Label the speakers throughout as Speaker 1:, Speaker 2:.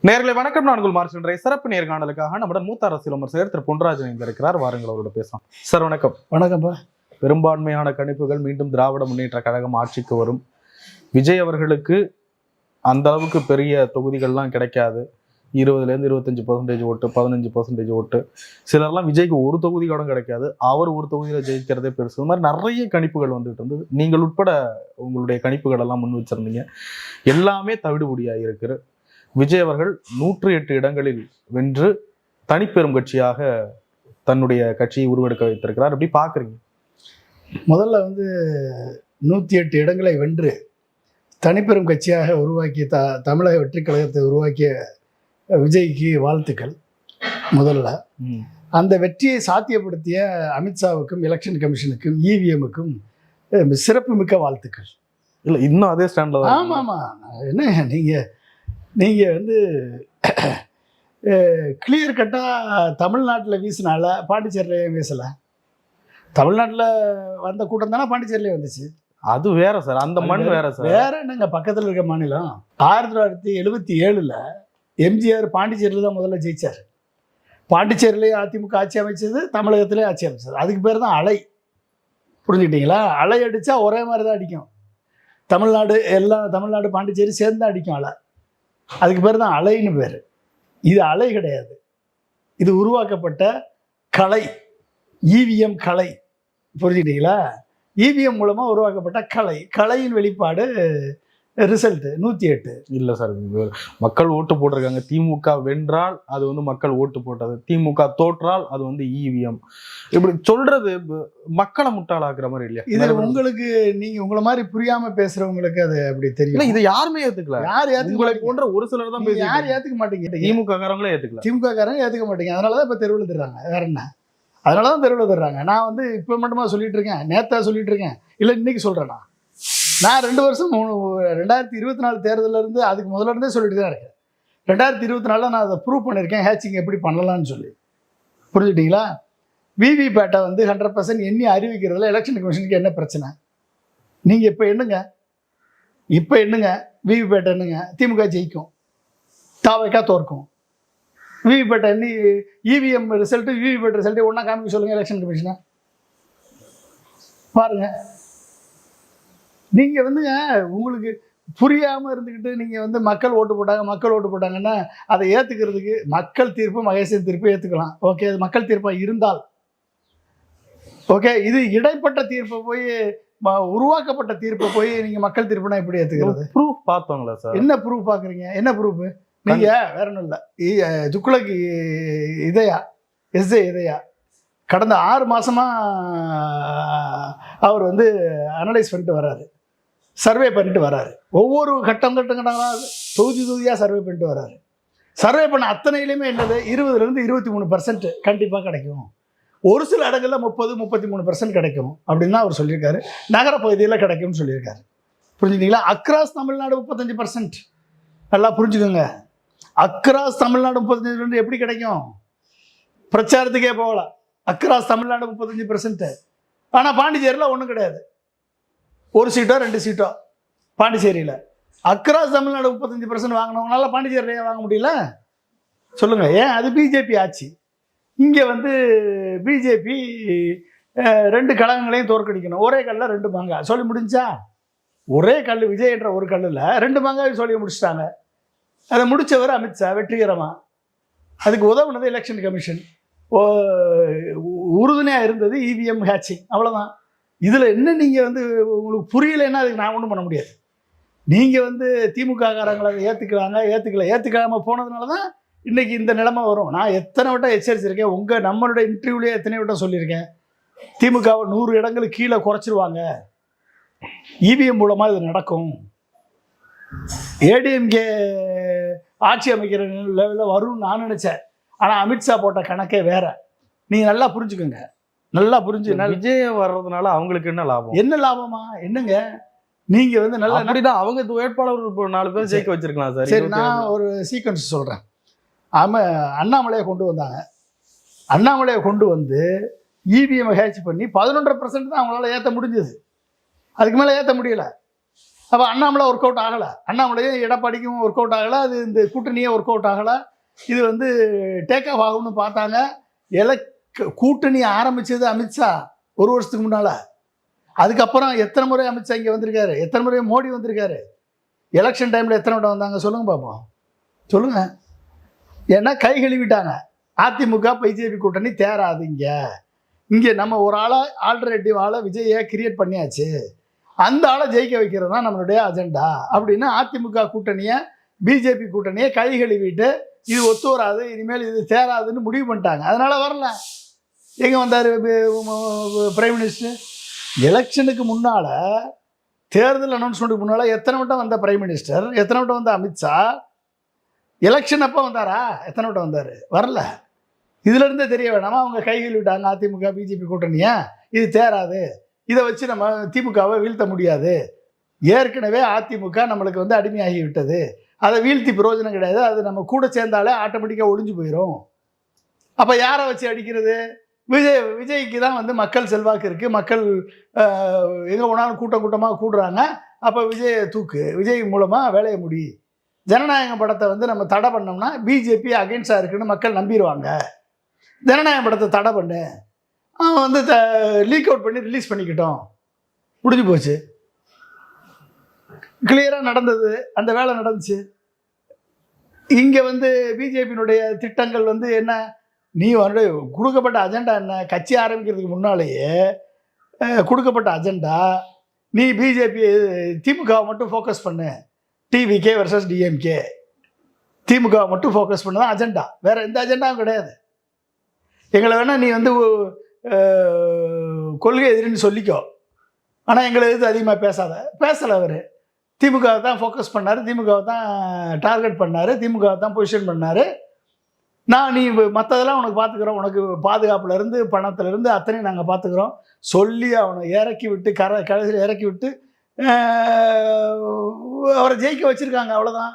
Speaker 1: நேர்களை வணக்கம். நான் உங்கள் மார்ச் என்ற சிறப்பு நேர்காணலுக்காக நம்முடன் மூத்த அரசியல் விமர்சகர் திரு பொன்ராஜன் இணைந்திருக்கிறார். வாருங்கள் அவரோட பேசலாம். சார் வணக்கம்.
Speaker 2: வணக்கம்ப்பா.
Speaker 1: பெரும்பான்மையான கணிப்புகள் மீண்டும் திராவிட முன்னேற்ற கழகம் ஆட்சிக்கு வரும். விஜய் அவர்களுக்கு அந்த அளவுக்கு பெரிய தொகுதிகள்லாம் கிடைக்காது. 20-25% ஓட்டு, 15% ஓட்டு. சிலர்லாம் விஜய்க்கு ஒரு தொகுதி கூட கிடைக்காது, அவர் ஒரு தொகுதியில ஜெயிக்கிறதே பெருசு. இந்த மாதிரி நிறைய கணிப்புகள் வந்துட்டு இருந்தது. நீங்கள் உட்பட உங்களுடைய கணிப்புகள் எல்லாம் முன் வச்சிருந்தீங்க. எல்லாமே தவிடுபடியாக இருக்கு. விஜய் அவர்கள் 108 இடங்களில் வென்று தனிப்பெரும் கட்சியாக தன்னுடைய கட்சியை உருவெடுக்க வைத்திருக்கிறார். எப்படி பாக்குறீங்க?
Speaker 2: முதல்ல 108 இடங்களை வென்று தனிப்பெரும் கட்சியாக உருவாக்கிய தமிழக வெற்றி கழகத்தை உருவாக்கிய விஜய்க்கு வாழ்த்துக்கள். முதல்ல அந்த வெற்றியை சாத்தியப்படுத்திய அமித்ஷாவுக்கும், எலெக்ஷன் கமிஷனுக்கும், இவிஎம்முக்கும் சிறப்பு மிக்க வாழ்த்துக்கள்.
Speaker 1: இல்லை, இன்னும் அதே ஸ்டாண்ட்ல தான்.
Speaker 2: ஆமாம். என்ன நீங்கள் கிளியர் கட்டாக தமிழ்நாட்டில் வீசினால பாண்டிச்சேரியிலே வீசலை. தமிழ்நாட்டில் வந்த கூட்டம் தானே பாண்டிச்சேரியிலே வந்துச்சு.
Speaker 1: அது வேற சார், அந்த மண் வேற சார்.
Speaker 2: வேற என்னங்க, பக்கத்தில் இருக்க மாநிலம். 1977 எம்ஜிஆர் பாண்டிச்சேரியில் தான் முதல்ல ஜெயிச்சார். பாண்டிச்சேரியிலேயே அதிமுக ஆட்சி அமைச்சது, தமிழகத்திலே ஆட்சி அமைச்சது. அதுக்கு பேர் தான் அலை. புரிஞ்சுக்கிட்டீங்களா? அலை அடித்தா ஒரே மாதிரி தான் அடிக்கும். தமிழ்நாடு பாண்டிச்சேரி சேர்ந்து தான் அடிக்கும் அலை. அதுக்கு பேர் தான் அலைன்னு பேர். இது அலை கிடையாது, இது உருவாக்கப்பட்ட கலை, இவிஎம் கலை. புரிஞ்சுக்கிட்டீங்களா? இவிஎம் மூலமாக உருவாக்கப்பட்ட கலையின் வெளிப்பாடு ரிசல்ட் 108.
Speaker 1: இல்லை சார், மக்கள் ஓட்டு போட்டிருக்காங்க. திமுக வென்றால் அது மக்கள் ஓட்டு போட்டது, திமுக தோற்றால் அது இவிஎம். இப்படி சொல்றது மக்களை முட்டாளாக்குற மாதிரி இல்லையா?
Speaker 2: இது உங்களுக்கு, நீங்க உங்களை மாதிரி புரியாம பேசுறவங்களுக்கு அது அப்படி தெரியும்.
Speaker 1: இதை யாருமே ஏத்துக்கல. உங்களை போன்ற ஒரு சிலர் தான் பேசுறாங்க.
Speaker 2: யாரும் ஏத்துக்க மாட்டேங்க.
Speaker 1: திமுக காரங்களே ஏத்துக்கல,
Speaker 2: திமுக காரங்க ஏத்துக்க மாட்டேங்க. அதனாலதான் இப்ப தெருவில் தர்றாங்க. வேற என்ன? அதனாலதான் தெருவில் தர்றாங்க. நான் இப்ப மட்டுமா சொல்லிட்டு இருக்கேன், நேத்தா சொல்லிட்டு இருக்கேன், இல்ல இன்னைக்கு சொல்றேன். நான் 2 வருஷம் 2024 தேர்தலில் இருந்து அதுக்கு முதல்ல இருந்தே சொல்லிட்டு தான் இருக்கேன். 2024 நான் அதை ப்ரூவ் பண்ணியிருக்கேன், ஹேச்சிங் எப்படி பண்ணலான்னு சொல்லி. புரிஞ்சுக்கிட்டீங்களா? விவிபேட்டை 100% எண்ணி அறிவிக்கிறதுல எலெக்ஷன் கமிஷனுக்கு என்ன பிரச்சனை? நீங்கள் இப்போ எண்ணுங்க விவிபேட்டை எண்ணுங்க, திமுக ஜெயிக்கும், தாவைக்கா தோற்கும். விவிபேட்டை எண்ணி இவிஎம் ரிசல்ட்டு, விவிபேட்டை ரிசல்ட்டு ஒன்றா காமிக்க சொல்லுங்கள் எலெக்ஷன் கமிஷனை. பாருங்கள். நீங்கள் உங்களுக்கு புரியாமல் இருந்துக்கிட்டு நீங்கள் மக்கள் ஓட்டு போட்டாங்கன்னா அதை ஏற்றுக்கிறதுக்கு மக்கள் தீர்ப்பு, மகேசன் தீர்ப்பு ஏற்றுக்கலாம். ஓகே, அது மக்கள் தீர்ப்பாக இருந்தால் ஓகே. இது இடைப்பட்ட தீர்ப்பை போய், உருவாக்கப்பட்ட தீர்ப்பை போய் நீங்கள் மக்கள் தீர்ப்புனா எப்படி ஏற்றுக்கிறது?
Speaker 1: ப்ரூஃப் பார்த்தோங்களா சார்?
Speaker 2: என்ன ப்ரூஃப் பார்க்குறீங்க? என்ன ப்ரூஃபு? நீங்கள் வேற ஒன்றும் இல்லை. துக்ளக் இதயா கடந்த 6 மாதமாக அவர் அனலைஸ் பண்ணிட்டு வர்றாரு, சர்வே பண்ணிட்டு வர்றாரு. ஒவ்வொரு கட்டங்களாக தொகுதியாக சர்வே பண்ணிட்டு வர்றாரு. சர்வே பண்ண அத்தனையிலுமே என்னது, 20% 23% கண்டிப்பாக கிடைக்கும். ஒரு சில இடங்களில் 30-33% கிடைக்கும் அப்படின்னு தான் அவர் சொல்லியிருக்காரு. நகரப்பகுதியில் கிடைக்கும்னு சொல்லியிருக்காரு. புரிஞ்சுக்கிட்டீங்களா? அக்ராஸ் தமிழ்நாடு 35%. நல்லா புரிஞ்சுக்கோங்க. அக்ராஸ் தமிழ்நாடு 35% எப்படி கிடைக்கும்? பிரச்சாரத்துக்கே போகல. அக்ராஸ் தமிழ்நாடு 35%. ஆனால் பாண்டிச்சேரியில் ஒன்றும் கிடையாது. 1 சீட்டோ 2 சீட்டோ பாண்டிச்சேரியில். அக்ராஸ் தமிழ்நாடு 35% வாங்கினவங்களால பாண்டிச்சேரியிலேயே வாங்க முடியல? சொல்லுங்கள். ஏன்? அது பிஜேபி ஆட்சி. இங்கே பிஜேபி 2 கழகங்களையும் தோற்கடிக்கணும். ஒரே கல்லில் 2 மாங்காய் சொல்லி முடிஞ்சா? ஒரே கல், விஜய் என்ற ஒரு கல்லில் 2 மாங்காய் சொல்லி முடிச்சிட்டாங்க. அதை முடித்தவர் அமித்ஷா வெற்றிகரமாக. அதுக்கு உதவுனது எலெக்ஷன் கமிஷன், உறுதுணையாக இருந்தது இவிஎம் ஹேச்சிங். அவ்வளோதான். இதில் என்ன நீங்கள் உங்களுக்கு புரியலைன்னா அதுக்கு நான் ஒன்றும் பண்ண முடியாது. நீங்கள் திமுக காரங்களை அதை ஏற்றுக்காமல் போனதுனால தான் இன்றைக்கி இந்த நிலைமை வரும். நான் எத்தனை வட்டம் எச்சரிச்சிருக்கேன். நம்மளோட இன்டர்வியூலேயே எத்தனை வட்டம் சொல்லியிருக்கேன், திமுகவை 100 இடங்களுக்கு கீழே குறைச்சிருவாங்க, இவிஎம் மூலமாக இது நடக்கும், ஏடிஎம்கே ஆட்சி அமைக்கிற லெவலில் வரும்னு நான் நினச்சேன். ஆனால் அமித்ஷா போட்ட கணக்கே வேற. நீங்கள் நல்லா புரிஞ்சுக்கோங்க. நல்லா புரிஞ்சு,
Speaker 1: விஜய் வர்றதுனால அவங்களுக்கு என்ன லாபம்?
Speaker 2: என்ன லாபமா? என்னங்க நீங்க நல்லா
Speaker 1: அப்படிதான் அவங்க வேட்பாளர் 4 பேர் ஜெயிக்க வச்சிருக்கலாம் சார்.
Speaker 2: சரி, நான் ஒரு சீக்வன்ஸ் சொல்றேன். அண்ணாமலையை கொண்டு வந்தாங்க. அண்ணாமலையை கொண்டு வந்து இவிஎம் ஹேட்ச் பண்ணி 11.5% தான் அவங்களால ஏற்ற முடிஞ்சது. அதுக்கு மேலே ஏற்ற முடியல. அப்போ அண்ணாமலை ஒர்க் அவுட் ஆகலை, அண்ணாமலையும் எடப்பாடிக்கும் ஒர்க் அவுட் ஆகலை, அது இந்த கூட்டணியே ஒர்க் அவுட் ஆகலை. இது வந்து டேக் ஆஃப் ஆகும்னு பார்த்தாங்க. கூட்டணி ஆரம்பித்தது அமித்ஷா 1 வருஷத்துக்கு முன்னால். அதுக்கப்புறம் எத்தனை முறை அமித்ஷா இங்கே வந்திருக்காரு, எத்தனை முறை மோடி வந்திருக்காரு. எலெக்ஷன் டைமில் எத்தனை வட்டம் வந்தாங்க சொல்லுங்க பார்ப்போம், சொல்லுங்கள். ஏன்னா கை கழுவிட்டாங்க. அதிமுக பிஜேபி கூட்டணி தேராது. இங்கே நம்ம ஒரு ஆல்டர்னேட்டிவ் ஆளை விஜயை கிரியேட் பண்ணியாச்சு, அந்த ஆளை ஜெயிக்க வைக்கிறது தான் நம்மளுடைய அஜெண்டா அப்படின்னு அதிமுக கூட்டணியை பிஜேபி கூட்டணியை கை கழுவிட்டு இது ஒத்து வராது, இனிமேல் இது தேராதுன்னு முடிவு பண்ணிட்டாங்க. அதனால் வரல. எங்கே வந்தார் பிரைம் மினிஸ்டர்? எலெக்ஷனுக்கு முன்னால், தேர்தல் அனௌன்ஸ்மெண்ட்டுக்கு முன்னால் எத்தனை வட்டம் வந்த பிரைம் மினிஸ்டர், எத்தனை வட்டம் வந்த அமித்ஷா? எலெக்ஷன் அப்போ வந்தாரா? எத்தனை வட்டம் வந்தார்? வரல. இதுலேருந்தே தெரிய வேணாமா அவங்க கைகள் விட்டாங்க அதிமுக பிஜேபி கூட்டணியை, இது தேராது, இதை வச்சு நம்ம திமுகவை வீழ்த்த முடியாது, ஏற்கனவே அதிமுக நம்மளுக்கு வந்து அடிமையாகி விட்டது, அதை வீழ்த்தி பிரயோஜனம் கிடையாது, அது நம்ம கூட சேர்ந்தாலே ஆட்டோமேட்டிக்காக ஒழிஞ்சு போயிடும். அப்போ யாரை வச்சு அடிக்கிறது? விஜய்க்கு தான் வந்து மக்கள் செல்வாக்கு இருக்குது, மக்கள் எங்கே போனாலும் கூட்டமாக கூடுறாங்க. அப்போ விஜயை தூக்கு, விஜய் மூலமாக வேலையை முடி. ஜனநாயகம் படத்தை வந்து நம்ம தடை பண்ணோம்னா பிஜேபி அகெயின்ஸ்டாக இருக்குன்னு மக்கள் நம்பிடுவாங்க. ஜனநாயகம் படத்தை தடை பண்ணு, அவன் வந்து லீக் அவுட் பண்ணி ரிலீஸ் பண்ணிக்கிட்டோம், முடிஞ்சு போச்சு. கிளியராக நடந்தது, அந்த வேலை நடந்துச்சு. இங்கே வந்து பிஜேபியினுடைய திட்டங்கள் வந்து என்ன, நீ வந்து கொடுக்கப்பட்ட அஜெண்டா என்ன, கட்சி ஆரம்பிக்கிறதுக்கு முன்னாலேயே கொடுக்கப்பட்ட அஜெண்டா, நீ பிஜேபி திமுகவை மட்டும் ஃபோக்கஸ் பண்ணு, டிவிகே வர்சஸ் டிஎம்கே, திமுகவை மட்டும் ஃபோக்கஸ் பண்ண தான் அஜெண்டா, வேறு எந்த அஜெண்டாவும் கிடையாது. எங்களை வேணால் நீ வந்து கொள்கை எதிரின்னு சொல்லிக்கோ, ஆனால் எங்களை எதிர்த்து அதிகமாக பேசலை. அவர் திமுகவை தான் ஃபோக்கஸ் பண்ணார், திமுகவை தான் டார்கெட் பண்ணார், திமுகவை தான் பொசிஷன் பண்ணார். நீ மற்றதெல்லாம் உனக்கு பார்த்துக்குறோம், உனக்கு பாதுகாப்புலேருந்து பணத்துலேருந்து அத்தனையும் நாங்கள் பார்த்துக்குறோம் சொல்லி அவனை இறக்கி விட்டு கடைசியில் இறக்கி விட்டு அவரை ஜெயிக்க வச்சுருக்காங்க. அவ்வளோதான்,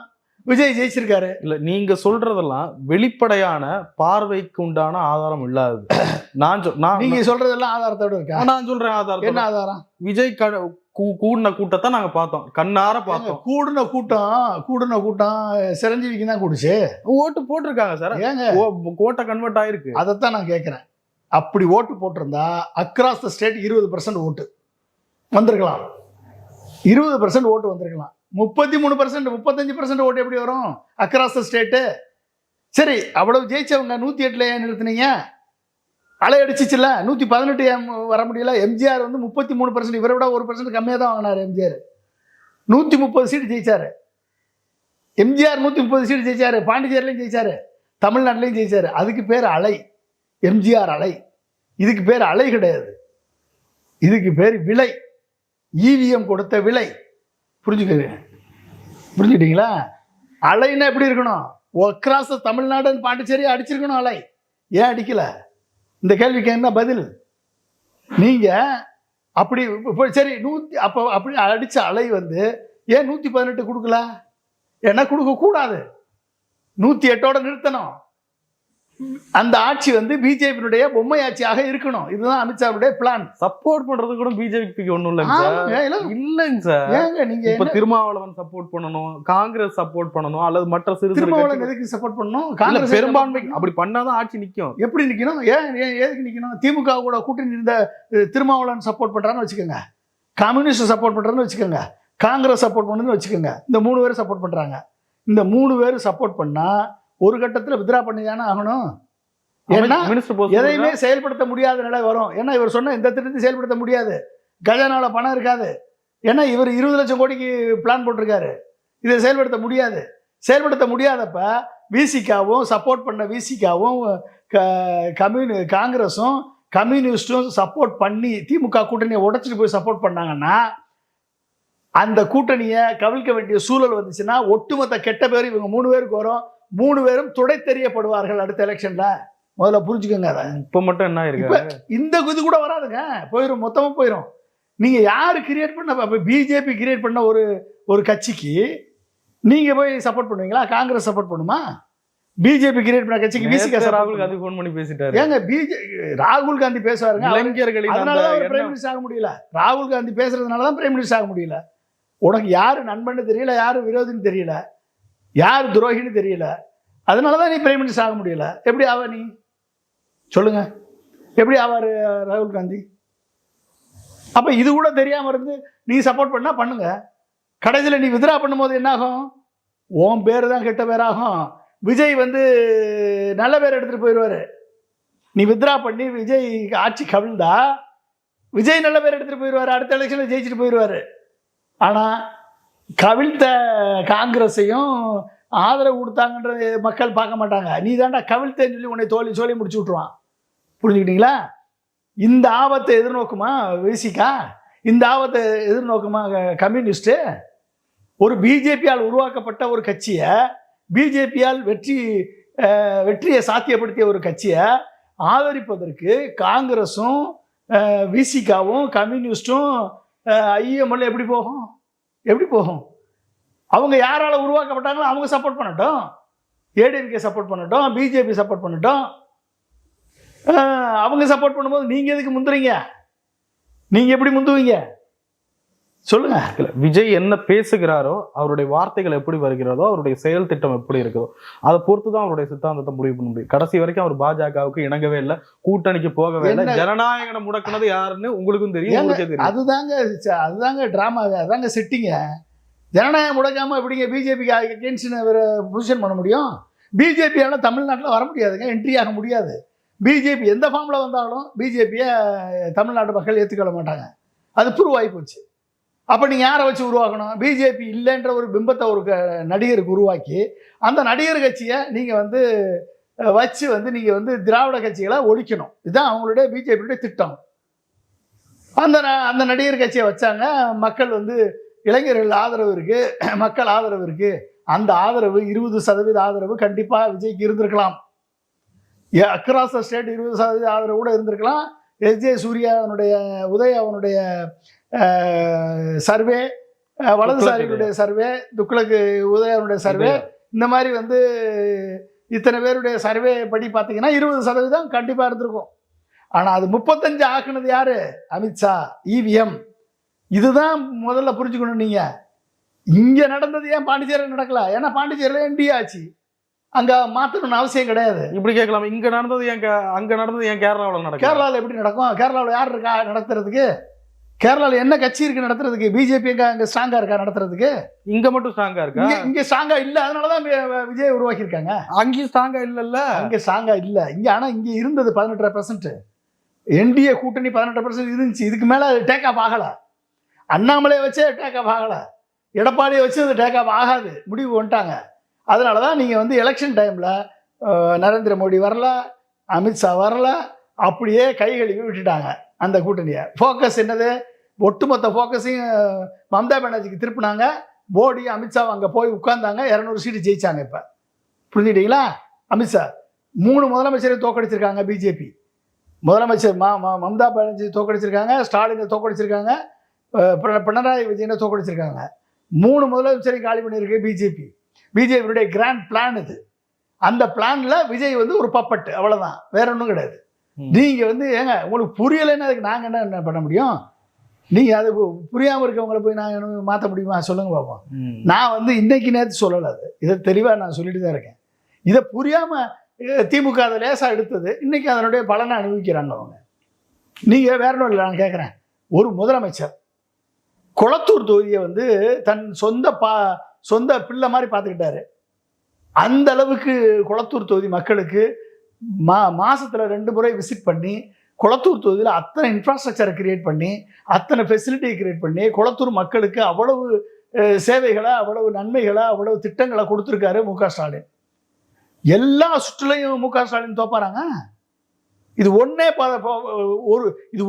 Speaker 2: விஜய் ஜெயிச்சிருக்காரு.
Speaker 1: இல்லை, நீங்கள் சொல்கிறதெல்லாம் வெளிப்படையான பார்வைக்கு உண்டான ஆதாரம் இல்லாது.
Speaker 2: நீங்கள் சொல்கிறதெல்லாம் ஆதாரத்தோடு இருக்கா?
Speaker 1: நான் சொல்கிறேன் ஆதாரம்.
Speaker 2: என்ன ஆதாரம்?
Speaker 1: விஜய் கூடின கூட்டத்தை நாங்கள் பார்த்தோம், கண்ணார பார்த்தோம்.
Speaker 2: கூடின கூட்டம் சிரஞ்சீவிக்கு தான் கூடுச்சு.
Speaker 1: ஓட்டு போட்டிருக்காங்க சார், ஏங்க ஓட்டை கன்வெர்ட் ஆயிருக்கு.
Speaker 2: அதைத்தான் நான் கேட்குறேன். அப்படி ஓட்டு போட்டிருந்தா அக்ராஸ் த ஸ்டேட் 20% ஓட்டு வந்திருக்கலாம், 20% ஓட்டு வந்திருக்கலாம். 33%, 35% ஓட்டு எப்படி வரும் அக்ராஸ் த ஸ்டேட்டு? சரி, அவ்வளவு ஜெயிச்சவங்க 108 ஏன் நிறுத்தினீங்க? அலை அடிச்சிச்சுல, 118 ஏன் வர முடியல? எம்ஜிஆர் வந்து 33%, இவரை விட 1% கம்மியாக தான் வாங்கினார். எம்ஜிஆர் 130 சீட்டு ஜெயிச்சாரு. எம்ஜிஆர் 130 சீட்டு ஜெயிச்சாரு, பாண்டிச்சேரிலையும் ஜெயிச்சாரு, தமிழ்நாட்டிலையும் ஜெயிச்சாரு. அதுக்கு பேர் அலை, எம்ஜிஆர் அலை. இதுக்கு பேர் அலை கிடையாது, இதுக்கு பேர் விலை, இவிஎம் கொடுத்த விலை. புரிஞ்சுக்கிட்டீங்களா? அலைன்னா எப்படி இருக்கணும்? அக்ராஸ் தமிழ்நாடு பாண்டிச்சேரி அடிச்சிருக்கணும் அலை. ஏன் அடிக்கல? இந்த கேள்விக்கு என்ன பதில்? நீங்க அப்படி சரி அப்படி அடிச்ச அலை வந்து ஏன் 118 கொடுக்கல? ஏன்னா கொடுக்க கூடாது, 108ஓட நிறுத்தணும். அந்த ஆட்சி வந்து பிஜேபியினுடைய பொம்மை ஆட்சியாக இருக்கணும். இதுதான் அமித்ஷாவுடைய பிளான்.
Speaker 1: சப்போர்ட் பண்றது கூட பிஜேபிக்கு ஒண்ணும் இல்லைங்க சார்.
Speaker 2: ஏங்க நீங்க
Speaker 1: இப்ப திருமாவளவன் சப்போர்ட் பண்ணணும், காங்கிரஸ் சப்போர்ட் பண்ணணும், அல்லது மற்ற சிறு
Speaker 2: திருமாவளவன் எதுக்கு சப்போர்ட் பண்ணணும்? காங்கிரஸ்
Speaker 1: பெரும்பான்மை அப்படி பண்ணாதான் ஆட்சி நிக்கும்.
Speaker 2: எப்படி நிக்கணும்? எதுக்கு நிக்கணும்? திமுக கூட கூட்டணி இருந்த திருமாவளவன் சப்போர்ட் பண்றான்னு வச்சுக்கோங்க, கம்யூனிஸ்ட் சப்போர்ட் பண்றான்னு வச்சுக்கோங்க, காங்கிரஸ் சப்போர்ட் பண்ணுன்னு வச்சுக்கோங்க. இந்த 3 பேரும் சப்போர்ட் பண்றாங்க. இந்த 3 பேரும் சப்போர்ட் பண்ணா ஒரு கட்டத்தில் வித்ரா பண்ணிதானே ஆகணும். ஏன்னா எதையுமே செயல்படுத்த முடியாத நிலை வரும். ஏன்னா இவர் சொன்ன இந்த திட்டத்தை செயல்படுத்த முடியாது, கஜானால பணம் இருக்காது. ஏன்னா இவர் 20 லட்சம் கோடிக்கு பிளான் போட்டிருக்காரு, இதை செயல்படுத்த முடியாது. செயல்படுத்த முடியாதப்ப விசிகாவும் சப்போர்ட் பண்ண விசிகாவும் காங்கிரஸும் கம்யூனிஸ்டும் சப்போர்ட் பண்ணி திமுக கூட்டணியை உடைச்சிட்டு போய் சப்போர்ட் பண்ணாங்கன்னா அந்த கூட்டணியை கவிழ்க்க வேண்டிய சூழல் வந்துச்சுன்னா ஒட்டுமொத்த கெட்ட பேர் இவங்க 3 பேருக்கு வரும். 3 பேரும் துடை தெரியப்படுவார்கள் அடுத்த எலெக்ஷன்ல. முதல்ல புரிஞ்சுக்கோங்க. அதை
Speaker 1: இப்ப மட்டும் என்ன இருக்கு,
Speaker 2: இந்த இது கூட வராதுங்க, போயிடும், மொத்தமா போயிடும். நீங்க யாரு கிரியேட் பண்ண, பிஜேபி கிரியேட் பண்ண ஒரு கட்சிக்கு நீங்க போய் சப்போர்ட் பண்ணுவீங்களா? காங்கிரஸ் சப்போர்ட் பண்ணுமா? பிஜேபி கிரியேட் பண்ண கட்சிக்கு விசிகா
Speaker 1: ராகுல் காந்தி போன் பண்ணி பேசிட்டாரு.
Speaker 2: ஏங்க ராகுல் காந்தி பேசுவாருங்க, அதனாலதான் பிரைம் மினிஸ்டர் ஆக முடியல. ராகுல் காந்தி பேசுறதுனாலதான் பிரைம் மினிஸ்டர் ஆக முடியல. உனக்கு யார் நண்பன்னு தெரியல, யார் விரோதின்னு தெரியல, யார் துரோகின்னு தெரியல. அதனால தான் நீ பிரைம் மினிஸ்டர் ஆக முடியல. எப்படி ஆவ நீ சொல்லுங்க? எப்படி ஆவார் ராகுல் காந்தி? அப்போ இது கூட தெரியாமல் இருந்து நீ சப்போர்ட் பண்ணால் பண்ணுங்க. கடைசியில் நீ வித்ரா பண்ணும்போது என்னாகும்? உன் பேர் தான் கெட்ட பேராகும். விஜய் வந்து நல்ல பேர் எடுத்துகிட்டு போயிடுவார். நீ வித்ரா பண்ணி விஜய் ஆட்சி கவிழ்ந்தா விஜய் நல்ல பேர் எடுத்துகிட்டு போயிடுவார், அடுத்த எலெக்ஷனில் ஜெயிச்சுட்டு போயிடுவார். ஆனால் கவிழ்த்த காங்கிரஸையும் ஆதரவு கொடுத்தாங்கன்றது மக்கள் பார்க்க மாட்டாங்க. நீ தாண்டா கவிழ்த்தேன்னு சொல்லி உன்னை சொல்லி முடிச்சு விட்ருவான். புரிஞ்சுக்கிட்டீங்களா? இந்த ஆபத்தை எதிர்நோக்குமா விசிகா? இந்த ஆபத்தை எதிர்நோக்குமா கம்யூனிஸ்ட்டு? ஒரு பிஜேபியால் உருவாக்கப்பட்ட ஒரு கட்சியை, பிஜேபியால் வெற்றியை சாத்தியப்படுத்திய ஒரு கட்சியை ஆதரிப்பதற்கு காங்கிரஸும் விசிகாவும் கம்யூனிஸ்டும் ஐஎம்எல் எப்படி போகும்? எப்படி போகும்? அவங்க யாரால் உருவாக்கப்பட்டாங்களோ அவங்க சப்போர்ட் பண்ணட்டும், ஏடிஎம்கே சப்போர்ட் பண்ணட்டும், பிஜேபி சப்போர்ட் பண்ணட்டும். அவங்க சப்போர்ட் பண்ணும்போது நீங்கள் எதுக்கு முந்துறீங்க? நீங்கள் எப்படி முந்துவீங்க சொல்லுங்க?
Speaker 1: விஜய் என்ன பேசுகிறாரோ, அவருடைய வார்த்தைகள் எப்படி வருகிறதோ, அவருடைய செயல் திட்டம் எப்படி இருக்குதோ அதை பொறுத்து தான் அவருடைய சித்தாந்தத்தை முடிவு பண்ண முடியும். கடைசி வரைக்கும் அவர் பாஜகவுக்கு இணங்கவே இல்லை, கூட்டணிக்கு போகவே இல்லை. ஜனநாயகம் முடக்கினது யாருன்னு உங்களுக்கும் தெரியும், உங்களுக்கே தெரியும்.
Speaker 2: அதுதாங்க டிராமாவே, அதாங்க செட்டிங்க. ஜனநாயகம் முடக்காம எப்படிங்க பிஜேபிக்கு அகேன்ஸ்ட் பொசிஷன் பண்ண முடியும்? பிஜேபியால தமிழ்நாட்டில் வர முடியாதுங்க, என்ட்ரி ஆக முடியாது. பிஜேபி எந்த ஃபார்மில் வந்தாலும் பிஜேபியை தமிழ்நாட்டு மக்கள் ஏற்றுக்கொள்ள மாட்டாங்க. அது ப்ரூவ் ஆகி போச்சு. அப்போ நீங்கள் யாரை வச்சு உருவாக்கணும்? பிஜேபி இல்லைன்ற ஒரு பிம்பத்தை ஒரு நடிகருக்கு உருவாக்கி அந்த நடிகர் கட்சியை நீங்கள் வந்து வச்சு நீங்கள் திராவிட கட்சிகளை ஒழிக்கணும். இதுதான் அவங்களுடைய பிஜேபியுடைய திட்டம். அந்த நடிகர் கட்சியை வச்சாங்க. மக்கள் இளைஞர்கள் ஆதரவு இருக்குது, மக்கள் ஆதரவு இருக்குது. அந்த ஆதரவு 20% ஆதரவு கண்டிப்பாக விஜய்க்கு இருந்திருக்கலாம். அக்ராஸ் த ஸ்டேட் 20% ஆதரவு கூட இருந்திருக்கலாம். எஸ்ஜே சூர்யாவுடைய உதயாவனுடைய சர்வே, வலதுசாரிகளுடைய சர்வே, துக்ளக்கு உதயாவனுடைய சர்வே, இந்த மாதிரி இத்தனை பேருடைய சர்வே படி பார்த்தீங்கன்னா 20% கண்டிப்பாக இருந்திருக்கும். ஆனால் அது 35 ஆக்குனது யாரு? அமித்ஷா, இவிஎம். இதுதான் முதல்ல புரிஞ்சுக்கணும். நீங்கள் இங்கே நடந்தது ஏன் பாண்டிச்சேரியில் நடக்கல? ஏன்னா பாண்டிச்சேரியில் என்டிஏ ஆச்சு, அங்கே மாற்றணும்னு அவசியம் கிடையாது.
Speaker 1: இப்படி கேட்கலாம், இங்கே நடந்தது அங்கே நடந்தது ஏன் கேரளாவில் நடக்கும்?
Speaker 2: கேரளாவில் எப்படி நடக்கும்? கேரளாவில் யார் இருக்கா நடத்துறதுக்கு? கேரளாவில் என்ன கட்சி இருக்கு நடத்துறதுக்கு? பிஜேபி அங்கே ஸ்ட்ராங்காக இருக்கா நடத்துறதுக்கு?
Speaker 1: இங்கே மட்டும் ஸ்ட்ராங்காக இருக்கா?
Speaker 2: இங்கே ஸ்ட்ராங்காக இல்லை. அதனால தான் விஜய் உருவாக்கியிருக்காங்க.
Speaker 1: அங்கேயும் ஸ்ட்ராங்காக இல்லைல்ல?
Speaker 2: அங்கே ஸ்ட்ராங்காக இல்லை. இங்கே ஆனால் இங்கே இருந்தது 18%. என்டிஏ கூட்டணி 18% இருந்துச்சு. இதுக்கு மேலே அது டேக் ஆஃப் ஆகலை. அண்ணாமலையை வச்சே டேக் ஆஃப் ஆகலை, எடப்பாடியை வச்சு அது டேக் ஆஃப் ஆகாது, முடிவு வந்துட்டாங்க. அதனால தான் நீங்கள் எலெக்ஷன் டைமில் நரேந்திர மோடி வரல, அமித்ஷா வரல, அப்படியே கை கழுவி விட்டுட்டாங்க அந்த கூட்டணியை. ஃபோக்கஸ் என்னது? ஒட்டுமொத்த ஃபோக்கஸையும் மம்தா பானர்ஜிக்கு திருப்பினாங்க. மோடி அமித்ஷா அங்கே போய் உட்கார்ந்தாங்க, 200 சீட்டு ஜெயிச்சாங்க. இப்போ புரிஞ்சுக்கிட்டீங்களா? அமித்ஷா 3 முதலமைச்சரை தோக்கடிச்சிருக்காங்க. பிஜேபி முதலமைச்சர் மம்தா பானர்ஜி தோக்கடிச்சிருக்காங்க, ஸ்டாலினை தோக்கடிச்சிருக்காங்க, பினராயி விஜயனை தோக்கடிச்சிருக்காங்க. 3 முதலமைச்சரை காலி பண்ணியிருக்கு பிஜேபி. பிஜேபியுடைய கிராண்ட் பிளான் இது. அந்த பிளான்ல விஜய் ஒரு பப்பட்டு, அவ்வளோதான், வேற ஒன்றும் கிடையாது. நீங்கள் ஏங்க உங்களுக்கு புரியலைன்னா அதுக்கு நாங்கள் என்ன பண்ண முடியும்? நீங்கள் அது புரியாமல் இருக்கவங்களை போய் நாங்கள் மாற்ற முடியுமா? சொல்லுங்க பார்ப்போம். நான் இன்னைக்கு நேற்று சொல்லலை, அது இதை தெளிவாக நான் சொல்லிட்டு தான் இருக்கேன். இதை புரியாமல் திமுக அதை லேசாக எடுத்தது, இன்னைக்கு அதனுடைய பலனை அனுபவிக்கிறாங்க அவங்க. நீங்கள் வேற ஒன்றும் இல்லை, நான் கேட்குறேன். ஒரு முதலமைச்சர் குளத்தூர் தொகுதியை தன் சொந்த பிள்ளை மாதிரி பார்த்துக்கிட்டாரு. அந்த அளவுக்கு குளத்தூர் தொகுதி மக்களுக்கு மாசத்துல 2 முறை விசிட் பண்ணி குளத்தூர் தொகுதியில் அத்தனை இன்ஃப்ராஸ்ட்ரக்சரை கிரியேட் பண்ணி, அத்தனை ஃபெசிலிட்டியை கிரியேட் பண்ணி, குளத்தூர் மக்களுக்கு அவ்வளவு சேவைகளை, அவ்வளவு நன்மைகளை, அவ்வளவு திட்டங்களை கொடுத்துருக்காரு முக ஸ்டாலின். எல்லா சுற்றுலையும் முக ஸ்டாலின் தோப்பாராங்க. இது ஒன்னே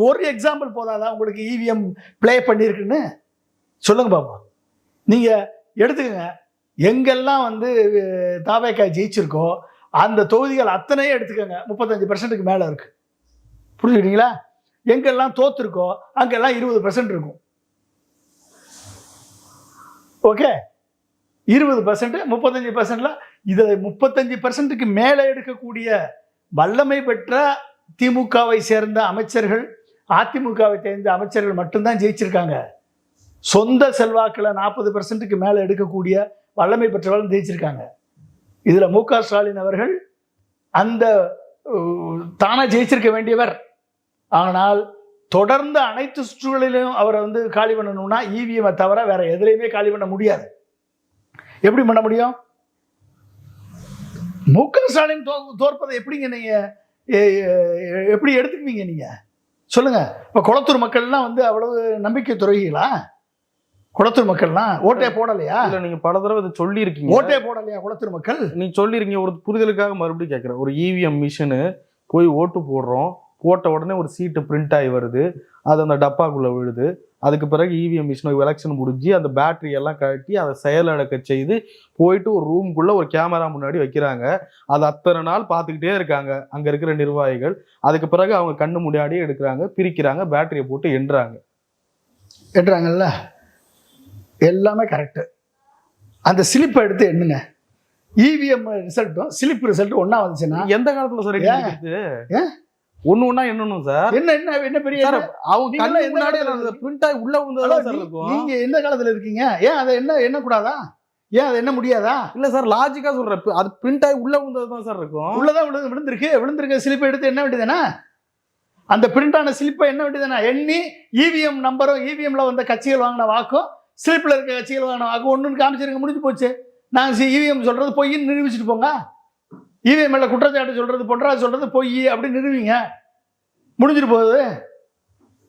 Speaker 2: ஒரு எக்ஸாம்பிள் போதாதான் உங்களுக்கு இவிஎம் பிளே பண்ணியிருக்குன்னு? சொல்லுங்க பாப்பா. நீங்க எடுத்துக்கங்க, எங்கெல்லாம் தாவேக்கா ஜெயிச்சிருக்கோ அந்த தொகுதிகள் அத்தனையே எடுத்துக்கோங்க, 35%க்கு மேலே இருக்கு. புரிஞ்சுக்கிட்டீங்களா? எங்கெல்லாம் தோத்துருக்கோ அங்கெல்லாம் 20% இருக்கும். ஓகே, 20%, 35%. இதில் 35%க்கு மேலே எடுக்கக்கூடிய வல்லமை பெற்ற திமுகவை சேர்ந்த அமைச்சர்கள், அதிமுகவை சேர்ந்த அமைச்சர்கள் மட்டும்தான் ஜெயிச்சிருக்காங்க. சொந்த செல்வாக்கில் 40% மேலே எடுக்கக்கூடிய வல்லமை பெற்றவர்கள் ஜெயிச்சிருக்காங்க. இதில் மு.க. ஸ்டாலின் அவர்கள் அந்த தானே ஜெயிச்சிருக்க வேண்டியவர். ஆனால் தொடர்ந்து அனைத்து சுற்றுகளிலும் அவரை வந்து காலி பண்ணணும்னா இவிஎம்ஐ தவிர வேற எதுலையுமே காலி பண்ண முடியாது. எப்படி பண்ண முடியும்? மு.க. ஸ்டாலின் தோற்பதை எப்படிங்க நீங்க எப்படி எடுத்துக்குவீங்க நீங்க சொல்லுங்க? இப்ப குளத்தூர் மக்கள்லாம் வந்து அவ்வளவு நம்பிக்கை துறைகளா? குளத்தூர் மக்கள்லாம் ஓட்டே போடலையா?
Speaker 1: இல்ல நீங்க பல தடவை இதை சொல்லி இருக்கீங்க.
Speaker 2: ஓட்டே போடலையா குளத்தூர் மக்கள்?
Speaker 1: நீங்க சொல்லிருக்கீங்க. ஒரு புரிதலுக்காக மறுபடியும் கேட்கிறேன். ஒரு இவிஎம் மிஷினு போய் ஓட்டு போடுறோம், போட்ட உடனே ஒரு சீட்டு பிரிண்ட் ஆகி வருது, அது அந்த டப்பாக்குள்ள விழுது. அதுக்கு பிறகு இவிஎம் மிஷின் எலெக்ஷன் முடிஞ்சு அந்த பேட்டரி எல்லாம் கழட்டி அதை செயலிழக்க செய்து போயிட்டு ஒரு ரூம்குள்ள ஒரு கேமரா முன்னாடி வைக்கிறாங்க. அது அத்தனை நாள் பார்த்துக்கிட்டே இருக்காங்க அங்க இருக்கிற நிர்வாகிகள். அதுக்கு பிறகு அவங்க கண்ணு முன்னாடியே எடுக்கிறாங்க, பிரிக்கிறாங்க, பேட்டரியை போட்டு
Speaker 2: எண்ணுறாங்கல்ல. எல்லாமே கரெக்டு. அந்த ஸ்லிப்பை எடுத்து எண்ணுங்க. இவிஎம் ரிசல்ட்டும் ஸ்லிப் ரிசல்ட் ஒன்னா வந்துச்சுன்னா
Speaker 1: எந்த காலத்துல சார் ஒண்ணு ஒண்ணா எண்ணணும் சார்?
Speaker 2: என்ன பெரிய
Speaker 1: அவங்க கண்ணு முன்னாடி பிரிண்ட் ஆகி உள்ள வந்ததா சார் இருக்கும்.
Speaker 2: நீங்க எந்த காலத்துல இருக்கீங்க? ஏன் அதை என்ன கூடாதா? ஏன் அதை என்ன முடியாதா?
Speaker 1: இல்ல சார், லாஜிக்கா சொல்றேன். அது பிரிண்ட் ஆகி உள்ள வந்ததுதான் சார் இருக்கும்.
Speaker 2: உள்ளதான் விழுந்திருக்கு ஸ்லிப்பை எடுத்து என்ன வேண்டியதுனா அந்த பிரிண்டான ஸ்லிப்பை என்ன வேண்டியதுனா எண்ணி இவிஎம் நம்பரும் இவிஎம்ல வந்த கட்சிகள் வாங்கின வாக்கும் ஸ்லிப்ல இருக்க கட்சிகள் வாங்கின வாக்கு ஒண்ணுன்னு காமிச்சிருக்க, முடிஞ்சு போச்சு. நாங்கள் இவிஎம் சொல்றது பொய்ன்னு நிரூபிச்சுட்டு போங்க. இவிஎம் மேல குற்றச்சாட்டு சொல்றது பொன்ராஜ் சொல்றது பொய் அப்படின்னு நிறுவீங்க, முடிஞ்சிட்டு போகுது.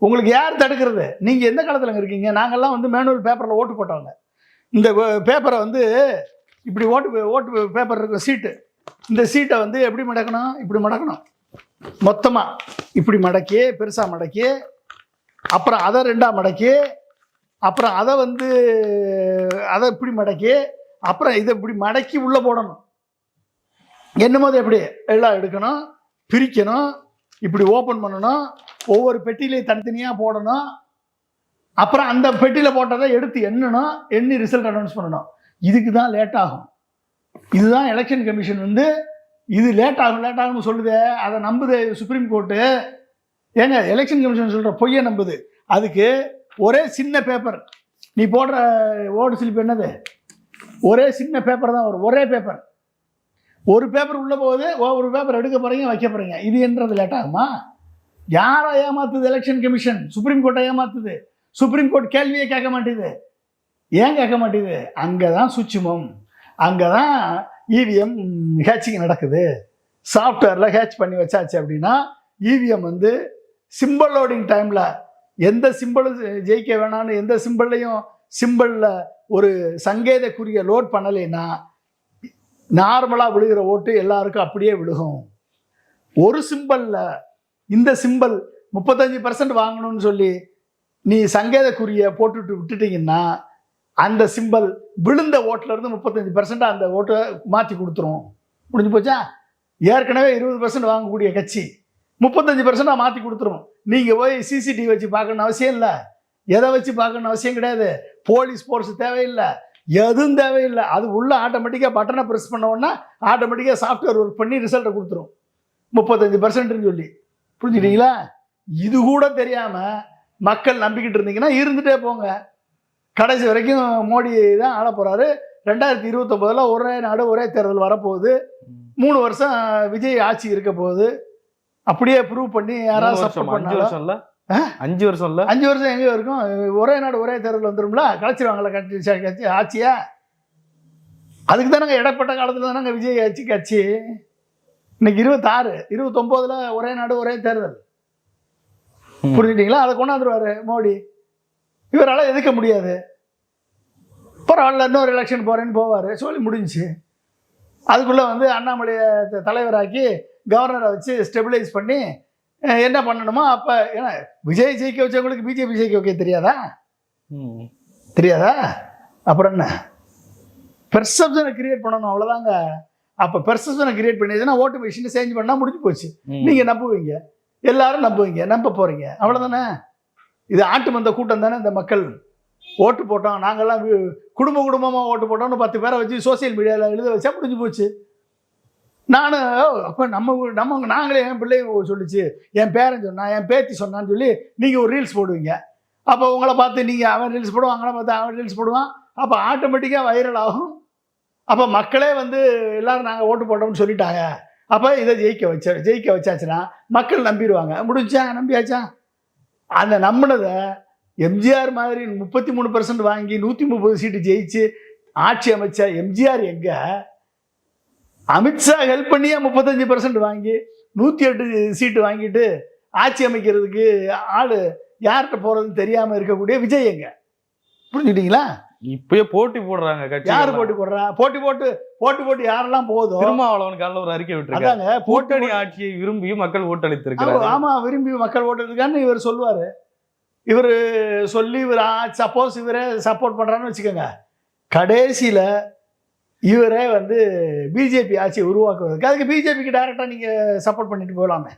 Speaker 2: உங்களுக்கு யார் தடுக்கிறது? நீங்க எந்த காலத்துல இருக்கீங்க? நாங்கெல்லாம் வந்து மேனுவல் பேப்பர்ல ஓட்டு போட்டவங்க. இந்த பேப்பரை வந்து இப்படி ஓட்டு பேப்பர் இருக்கும் சீட்டு. இந்த சீட்டை வந்து எப்படி மடக்கணும்? இப்படி மடக்கணும், மொத்தமா இப்படி மடக்கி பெருசா மடக்கி, அப்புறம் அதை ரெண்டா மடக்கி, அப்புறம் அதை வந்து அதை இப்படி மடக்கி, அப்புறம் இதை இப்படி மடக்கி உள்ள போடணும். என்னும்போது எப்படி எல்லாம் எடுக்கணும், பிரிக்கணும், இப்படி ஓப்பன் பண்ணணும், ஒவ்வொரு பெட்டிலையும் தனித்தனியாக போடணும். அப்புறம் அந்த பெட்டியில் போட்டதை எடுத்து எண்ணணும், எண்ணி ரிசல்ட் அனௌன்ஸ் பண்ணணும். இதுக்கு தான் லேட் ஆகும். இதுதான் எலெக்ஷன் கமிஷன் வந்து இது லேட் ஆகும்னு சொல்லுது. அதை நம்புது சுப்ரீம் கோர்ட்டு. ஏங்க எலெக்ஷன் கமிஷன் சொல்கிற பொய்யை நம்புது. அதுக்கு ஒரே சின்ன பேப்பர், நீ போடுற ஓட்டு ஸ்லிப் என்னது, ஒரே சின்ன பேப்பர் தான் வரும். ஒரே பேப்பர், ஒரு பேப்பர் உள்ள போகுது, ஒரு பேப்பர் எடுக்க போறீங்க, வைக்க போறீங்க. இது என்றது லேட் ஆகுமா? யாரை ஏமாத்துது? எலெக்ஷன் கமிஷன் சுப்ரீம் கோர்ட்டை ஏமாத்துது. சுப்ரீம் கோர்ட் கேள்வியே கேட்க மாட்டேது. ஏன் கேட்க மாட்டேது? அங்கதான் சூட்சுமம், அங்கதான் இவிஎம் ஹேச்சிங் நடக்குது. சாஃப்ட்வேர்ல ஹேச் பண்ணி வச்சாச்சு அப்படின்னா இவிஎம் வந்து சிம்பிள் லோடிங் டைம்ல எந்த சிம்பிளும் ஜெயிக்க வேணான்னு எந்த சிம்பிள்ல ஒரு சங்கேதக்குரிய லோட் பண்ணலைன்னா நார்மலாக விழுகிற ஓட்டு எல்லாருக்கும் அப்படியே விழுகும். ஒரு சிம்பிளில் இந்த சிம்பிள் 35% வாங்கணும்னு சொல்லி நீ சங்கேதக்குரிய போட்டுட்டு விட்டுட்டீங்கன்னா அந்த சிம்பிள் விழுந்த ஓட்டுல இருந்து 35% அந்த ஓட்டை மாற்றி கொடுத்துரும். முடிஞ்சு போச்சா? ஏற்கனவே 20% வாங்கக்கூடிய கட்சி 35% மாற்றி கொடுத்துரும். நீங்கள் போய் சிசிடிவி வச்சு பார்க்கணும்னு அவசியம் இல்லை, எதை வச்சு பார்க்கணும்னு அவசியம் கிடையாது, போலீஸ் ஃபோர்ஸ் தேவையில்லை, எதுவும் தேவையில்லை. அது உள்ள ஆட்டோமேட்டிக்காக பட்டனை ப்ரெஸ் பண்ணோன்னா ஆட்டோமேட்டிக்காக சாஃப்ட்வேர் ஒர்க் பண்ணி ரிசல்ட்டை கொடுத்துரும் 35%ன்னு சொல்லி. புரிஞ்சுட்டீங்களா? இது கூட தெரியாமல் மக்கள் நம்பிக்கிட்டு இருந்தீங்கன்னா இருந்துகிட்டே போங்க. கடைசி வரைக்கும் மோடி தான் ஆள போகிறாரு. 2029 ஒரே நாடு ஒரே தேர்தல் வரப்போகுது. 3 வருஷம் விஜய் ஆட்சி இருக்க போகுது. அப்படியே ப்ரூவ் பண்ணி யாராவது சப்போர்ட் பண்ணாலும் 5 வருஷம் எங்கே இருக்கும்? ஒரே நாடு ஒரே தேர்தல் வந்துடும்ல, கழிச்சிருவாங்களா கட்சி ஆட்சியா? அதுக்கு தானங்க இடப்பட்ட காலத்தில் தானங்க விஜய் கட்சி. இன்னைக்கு 26, 29 ஒரே நாடு ஒரே தேர்தல். புரிஞ்சுட்டீங்களா? அதை கொண்டாந்துருவாரு மோடி. இவரால் எதிர்க்க முடியாது. பரவாயில்ல, இன்னொரு எலெக்ஷன் போறேன்னு போவார், சொல்லி முடிஞ்சிச்சு. அதுக்குள்ளே வந்து அண்ணாமலையை தலைவராக்கி கவர்னரை வச்சு ஸ்டெபிலைஸ் பண்ணி என்ன பண்ணணுமோ அப்போ. ஏன்னா விஜய் ஜெயிக்க வச்சவங்களுக்கு பிஜேபி ஜெயிக்க வைக்க தெரியாதா? அப்புறம் என்ன? பெர்செப்ஷனை கிரியேட் பண்ணணும், அவ்வளோதாங்க. அப்போ பெர்செப்ஷனை கிரியேட் பண்ணிடுச்சுன்னா ஓட்டு மிஷினை சேஞ்ச் பண்ணால் முடிஞ்சு போச்சு. நீங்கள் நம்புவீங்க, எல்லாரும் நம்புவீங்க, நம்ப போகிறீங்க, அவ்வளோதானே. இது ஆட்டு மந்த கூட்டம் தானே. இந்த மக்கள் ஓட்டு போட்டோம், நாங்கள்லாம் குடும்பமாக ஓட்டு போட்டோம்னு 10 பேரை வச்சு சோசியல் மீடியாவில் எழுத வச்சா முடிஞ்சு போச்சு. நானும் அப்போ நாங்களே என் பிள்ளைங்க சொல்லிச்சு, என் பேரன் சொன்னா, என் பேத்தி சொன்னான்னு சொல்லி நீங்கள் ஒரு ரீல்ஸ் போடுவீங்க. அப்போ உங்களை பார்த்து நீங்கள் அவன் ரீல்ஸ் போடுவான், அவங்கள பார்த்து அவன் ரீல்ஸ் போடுவான். அப்போ ஆட்டோமேட்டிக்காக வைரல் ஆகும். அப்போ மக்களே வந்து எல்லாரும் நாங்கள் ஓட்டு போட்டோம்னு சொல்லிட்டாங்க. அப்போ இதை ஜெயிக்க வச்சாச்சுன்னா மக்கள் நம்பிடுவாங்க. முடிஞ்சா நம்பியாச்சா? அந்த நம்பினதை எம்ஜிஆர் மாதிரி 33% வாங்கி 130 சீட்டு ஜெயிச்சு ஆட்சி அமைச்ச எம்ஜிஆர் எங்க? அமித்ஷா ஹெல்ப் பண்ணியே 35% வாங்கி 108 சீட்டு வாங்கிட்டு ஆட்சி அமைக்கிறதுக்கு ஆளு யார்கிட்ட போறதுன்னு தெரியாம இருக்கக்கூடிய விஜய் எங்க? புரிஞ்சுக்கிட்டீங்களா?
Speaker 1: இப்பயே போட்டி போடுறாங்க கட்சி.
Speaker 2: யாரு போட்டி போடுறா? போட்டு யாரெல்லாம் போதும்.
Speaker 1: திருமாவளவன் காலைல ஒரு அறிக்கை விட்டுருக்காங்க, கூட்டணி ஆட்சியை விரும்பி மக்கள் ஓட்டளித்திருக்கிறாங்க.
Speaker 2: ஆமா, விரும்பி மக்கள் ஓட்டளித்திருக்கான்னு இவர் சொல்லுவாரு. இவர் சொல்லி இவர் சப்போஸ் இவரே சப்போர்ட் பண்றான்னு வச்சுக்கோங்க, கடைசியில இவரே வந்து பிஜேபி ஆட்சியை உருவாக்குவதற்கு அதுக்கு பிஜேபிக்கு டைரக்டா நீங்க சப்போர்ட் பண்ணிட்டு போகலாமே.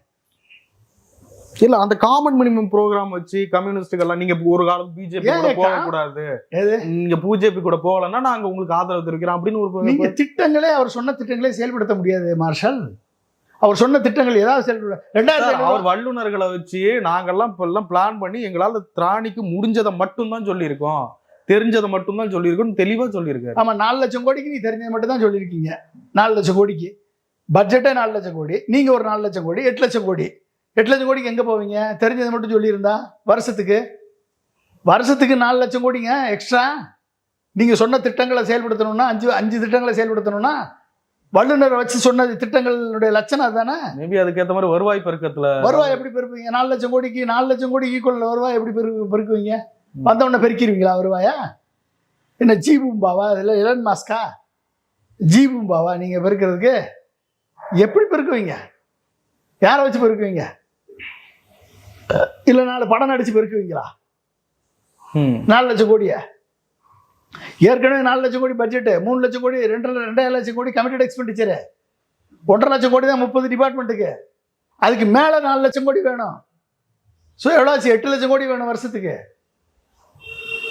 Speaker 1: இல்ல அந்த காமன் மினிமம் ப்ரோக்ராம் வச்சு கம்யூனிஸ்டுகள்லாம் நீங்க ஒரு காலம் பிஜேபி கூட போக கூடாது, நீங்க பிஜேபி கூட போகலன்னா நாங்க உங்களுக்கு ஆதரவு தெரிவிக்கிறோம் அப்படின்னு ஒரு
Speaker 2: நீங்க திட்டங்களே அவர் சொன்ன திட்டங்களே செயல்படுத்த முடியாது மார்ஷல். அவர் சொன்ன திட்டங்கள் ஏதாவது செயல்பட 2000
Speaker 1: அவர் வல்லுநர்களை வச்சு நாங்கெல்லாம் இப்ப எல்லாம் பிளான் பண்ணி எங்களால திராணிக்கு முடிஞ்சதை மட்டும் தான் சொல்லியிருக்கோம், தெரிஞ்சதை மட்டும் தான் சொல்லியிருக்கோம், தெளிவா சொல்லியிருக்காரு.
Speaker 2: ஆமா, 4 லட்சம் கோடிக்கு நீ தெரிஞ்சதை மட்டும் தான் சொல்லியிருக்கீங்க. 4 லட்சம் கோடிக்கு பட்ஜெட்டே 4 லட்சம் கோடி, நீங்க ஒரு 4 லட்சம் கோடி, 8 லட்சம் கோடி. 8 லட்சம் கோடிக்கு எங்க போவீங்க? தெரிஞ்சதை மட்டும் சொல்லியிருந்தா வருஷத்துக்கு 4 லட்சம் கோடிங்க எக்ஸ்ட்ரா. நீங்க சொன்ன திட்டங்களை செயல்படுத்தணும்னா 5 திட்டங்களை செயல்படுத்தணும்னா வல்லுநரை வச்சு சொன்ன திட்டங்களுடைய லட்சணம் அதுதானே.
Speaker 1: மேபி அதுக்கேற்ற மாதிரி வருவாய் பெருக்கத்துல
Speaker 2: வருவாய் எப்படி பெருக்குவீங்க? 4 லட்சம் கோடிக்கு 4 லட்சம் கோடி ஈக்குவல் வருவாய் எப்படி பெருக்குவீங்க? வந்தவொடனே பெருக்கிடுவீங்களா வருவாயா? என்ன ஜி பூம்பாவா? இல்லை எலன் மாஸ்கா ஜி பூம்பாவா நீங்க பெருக்கிறதுக்கு? எப்படி பெருக்குவீங்க? யாரை வச்சு பெருக்குவீங்க? இல்லை 4 படம் நடிச்சு பெருக்குவீங்களா? 4 லட்சம் கோடிய ஏற்கனவே 4 லட்சம் கோடி பட்ஜெட், 3 லட்சம் கோடி, 2.5 லட்சம் கோடி கமிட்டட் எக்ஸ்பெண்டிச்சரு, 1.5 லட்சம் கோடி தான் 30 டிபார்ட்மெண்ட்டுக்கு. அதுக்கு மேலே 4 லட்சம் கோடி வேணும். ஸோ எவ்வளோ ஆச்சு? 8 லட்சம் கோடி வேணும் வருஷத்துக்கு.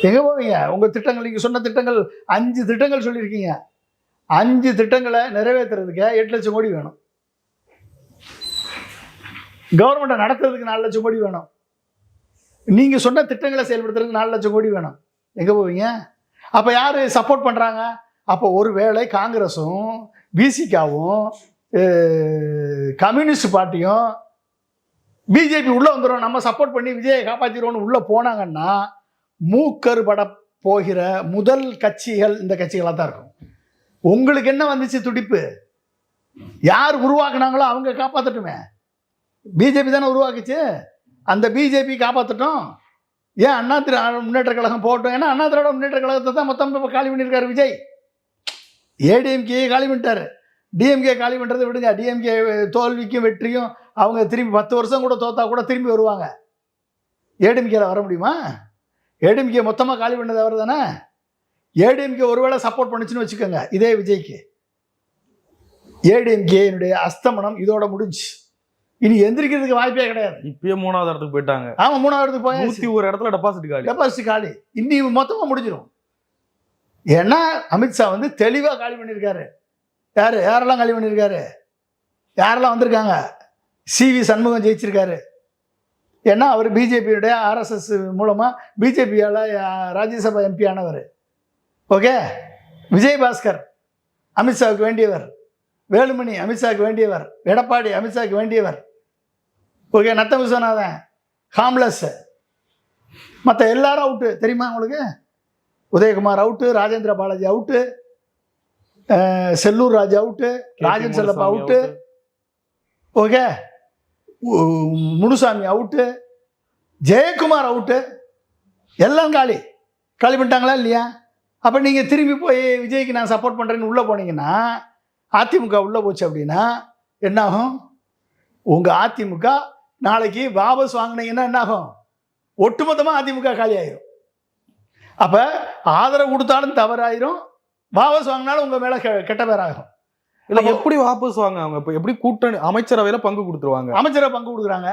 Speaker 2: எங்கே போவீங்க? உங்கள் திட்டங்கள், நீங்கள் சொன்ன திட்டங்கள் 5 திட்டங்கள் சொல்லியிருக்கீங்க. 5 திட்டங்களை நிறைவேற்றுறதுக்கு 8 லட்சம் கோடி வேணும். கவர்மெண்ட்டை நடத்துறதுக்கு 4 லட்சம் கோடி வேணும். நீங்கள் சொன்ன திட்டங்களை செயல்படுத்துறதுக்கு 4 லட்சம் கோடி வேணும். எங்கே போவீங்க? அப்போ யார் சப்போர்ட் பண்ணுறாங்க? அப்போ ஒரு வேளை காங்கிரஸும் பிசிகாவும் கம்யூனிஸ்ட் பார்ட்டியும் பிஜேபி உள்ளே வந்துடும், நம்ம சப்போர்ட் பண்ணி விஜயை காப்பாற்றிடுவோன்னு உள்ளே போனாங்கன்னா மூக்கறுபட போகிற முதல் கட்சிகள் இந்த கட்சிகளாக தான் இருக்கும். உங்களுக்கு என்ன வந்துச்சு துடிப்பு? யார் உருவாக்குனாங்களோ அவங்க காப்பாற்றட்டுமே. பிஜேபி தானே உருவாக்குச்சு, அந்த பிஜேபி காப்பாற்றட்டும். ஏன் அண்ணா திராவிட முன்னேற்ற கழகம் போகட்டும். ஏன்னா அண்ணா திராவிட முன்னேற்ற கழகத்தை தான் மொத்தம் காலி பண்ணியிருக்காரு விஜய். ஏடிஎம்கே காலி பண்ணிட்டாரு, டிஎம்கே காலி பண்ணுறதை விடுங்க. டிஎம்கே தோல்விக்கும் வெற்றியும் அவங்க திரும்பி 10 வருஷம் கூட தோத்தா கூட திரும்பி வருவாங்க. ஏடிஎம்கேல வர முடியுமா? ஏடிஎம்கே மொத்தமாக காலி பண்ணது அவர் தானே. ஏடிஎம்கே ஒருவேளை சப்போர்ட் பண்ணுச்சுன்னு வச்சுக்கோங்க இதே விஜய்க்கு, ஏடிஎம்கேனுடைய அஸ்தமனம் இதோட முடிஞ்சு. இனி எந்திரிக்கிறதுக்கு வாய்ப்பே கிடையாது.
Speaker 1: இப்பயே 3வது இடத்துக்கு போயிட்டாங்க.
Speaker 2: ஆமா, 3வது இடத்துக்கு போய்
Speaker 1: 101 இடத்துல டெபாசிட் காலி.
Speaker 2: இன்னி மொத்தமா முடிஞ்சிடும். ஏன்னா அமித்ஷா வந்து தெளிவா காலி பண்ணியிருக்காரு. யாரெல்லாம் காலி பண்ணியிருக்காரு? யாரெல்லாம் வந்திருக்காங்க? சிவி சண்முகம் ஜெயிச்சிருக்காரு. ஏன்னா அவர் பிஜேபியுடைய ஆர்எஸ்எஸ் மூலமா பிஜேபியால ராஜ்யசபா எம்பி ஆனவர். ஓகே, விஜயபாஸ்கர் அமித்ஷாவுக்கு வேண்டியவர், வேலுமணி அமித்ஷாவுக்கு வேண்டியவர், எடப்பாடி அமித்ஷாவுக்கு வேண்டியவர். ஓகே, நத்தம் விஸ்வநாதன் ஹாம்லெஸ், மற்ற எல்லாரும் அவுட்டு. தெரியுமா உங்களுக்கு? Udhayakumar out, Rajendra Balaji out, Sellur Raju out, Rajan Chellappa out. Okay, Munusamy out, Jayakumar out. எல்லாம் காலி பண்ணிட்டாங்களா இல்லையா? அப்போ நீங்கள் திரும்பி போய் விஜய்க்கு நான் சப்போர்ட் பண்ணுறேன்னு உள்ளே போனீங்கன்னா, அதிமுக உள்ளே போச்சு அப்படின்னா என்னாகும்? உங்கள் அதிமுக நாளைக்கு வாபஸ் வாங்கினீங்கன்னா என்னாகும்? ஒட்டுமொத்தமாக அதிமுக காலி ஆயிரும். அப்போ ஆதரவு கொடுத்தாலும் தவறாயிரும், வாபஸ் வாங்கினாலும் உங்கள் மேலே கெட்ட பேராகும்.
Speaker 1: இல்லை, எப்படி வாபஸ் வாங்க? அவங்க இப்போ எப்படி கூட்டணி அமைச்சரவையில் பங்கு கொடுத்துருவாங்க? அமைச்சரவை
Speaker 2: பங்கு கொடுக்குறாங்க.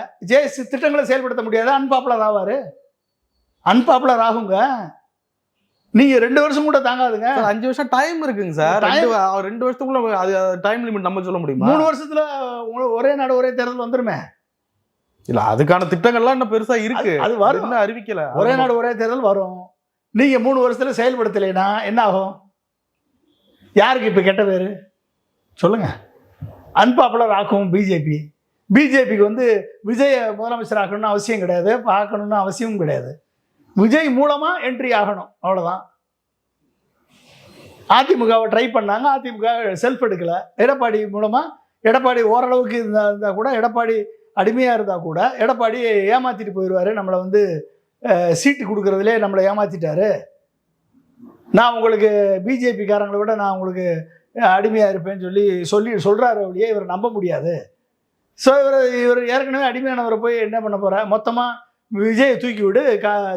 Speaker 2: திட்டங்களை செயல்படுத்த முடியாது, அன்பாப்புலர் ஆவார். அன்பாப்புலர் ஆகுங்க. நீங்க 2 வருஷம் கூட தாங்காதுங்க.
Speaker 1: 5 வருஷம் டைம் இருக்குங்க சார். 2 வருஷத்துக்குள்ள அது டைம் லிமிட் நம்ம சொல்ல முடியுமா?
Speaker 2: 3 வருஷத்துல ஒரே நாடு ஒரே தேர்தல் வந்துருமே.
Speaker 1: இல்ல அதுக்கான திட்டங்கள்லாம் இன்னும் பெருசா இருக்கு,
Speaker 2: அது வரும்,
Speaker 1: இன்னும் அறிவிக்கல.
Speaker 2: ஒரே நாடு ஒரே தேர்தல் வரும். நீங்க 3 வருஷத்துல செயல்படுத்தலைன்னா என்ன ஆகும்? யாருக்கு இப்ப கெட்ட பேரு சொல்லுங்க? அன்பாப்புலர் ஆக்கும் பிஜேபி. பிஜேபிக்கு வந்து விஜய் முதலமைச்சர் ஆக்கணும்னு அவசியம் கிடையாது, ஆக்கணும்னு அவசியமும் கிடையாது. விஜய் மூலமா என்ட்ரி ஆகணும், அவ்வளவுதான். அதிமுகவை ட்ரை பண்ணாங்க, அதிமுக செல்ஃப் எடுக்கல. எடப்பாடி மூலமா, எடப்பாடி ஓரளவுக்கு இருந்தா கூட, எடப்பாடி அடிமையா இருந்தா கூட எடப்பாடி ஏமாத்திட்டு போயிடுவாரு. நம்மளை வந்து சீட்டு கொடுக்கறதுலே நம்மளை ஏமாத்திட்டாரு. நான் உங்களுக்கு பிஜேபிக்காரங்களை விட நான் உங்களுக்கு அடிமையாக இருப்பேன்னு சொல்கிறாரு. அப்படியே இவர் நம்ப முடியாது. ஸோ இவர் ஏற்கனவே அடிமையானவரை போய் என்ன பண்ண போகிறார்? மொத்தமாக விஜயை தூக்கி விடு,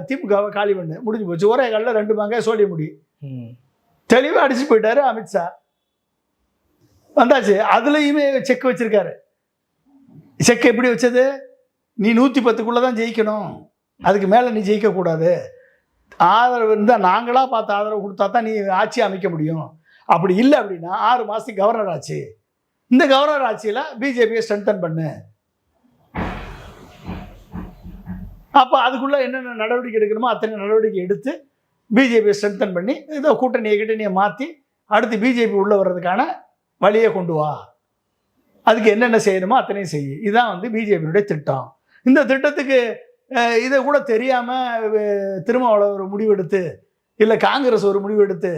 Speaker 2: திமுகவை காலி பண்ணு, முடிஞ்சு போச்சு. ஒரே காலில் 2 மாங்காய் சோழிய முடி. தெளிவாக அடிச்சு போயிட்டாரு அமித்ஷா. வந்தாச்சு. அதுலேயுமே செக் வச்சிருக்காரு. செக் எப்படி வச்சது? நீ 110க்குள்ளே தான் ஜெயிக்கணும், அதுக்கு மேலே நீ ஜெயிக்கக்கூடாது. ஆதரவு இருந்தால் நாங்களாக பார்த்து ஆதரவு கொடுத்தா தான் நீ ஆட்சி அமைக்க முடியும். அப்படி இல்லை அப்படின்னா 6 மாதத்துக்கு கவர்னர் ஆட்சி. இந்த கவர்னர் ஆட்சியில் பிஜேபியை ஸ்ட்ரென்தன் பண்ணு. அப்போ அதுக்குள்ளே என்னென்ன நடவடிக்கை எடுக்கணுமோ அத்தனை நடவடிக்கை எடுத்து பிஜேபியை ஸ்ட்ரென்தன் பண்ணி இதை கூட்டணியை மாற்றி அடுத்து பிஜேபி உள்ளே வர்றதுக்கான வழியை கொண்டு வா. அதுக்கு என்னென்ன செய்யணுமோ அத்தனையும் செய்யு. இதுதான் வந்து பிஜேபியுடைய திட்டம். இந்த திட்டத்துக்கு இதை கூட தெரியாமல் திருமாவளவன் ஒரு முடிவெடுத்து, இல்லை காங்கிரஸ் ஒரு முடிவெடுத்து,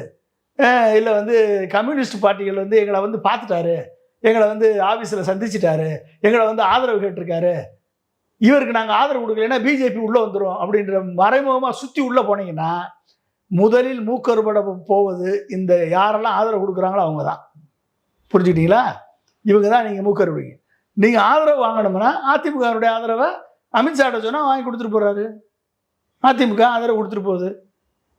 Speaker 2: இல்லை வந்து கம்யூனிஸ்ட் பார்ட்டிகள் வந்து எங்களை வந்து பார்த்துட்டாரு, எங்களை வந்து ஆஃபீஸில் சந்திச்சிட்டாரு, எங்களை வந்து ஆதரவு கேட்டிருக்காரு, இவருக்கு நாங்கள் ஆதரவு கொடுக்கலைன்னா பிஜேபி உள்ளே வந்துடும் அப்படின்ற மறைமுகமாக சுற்றி உள்ளே போனீங்கன்னா முதலில் மூக்கறுபட போவது இந்த யாரெல்லாம் ஆதரவு கொடுக்குறாங்களோ அவங்க தான். புரிஞ்சுக்கிட்டீங்களா? இவங்க தான் நீங்கள் மூக்கறுபடிங்க. நீங்கள் ஆதரவு வாங்கணும்னா அதிமுகவுடைய ஆதரவை அமித்ஷாட்ட சொன்னால் வாங்கி கொடுத்துட்டு போகிறாரு. அதிமுக ஆதரவு கொடுத்துட்டு போகுது.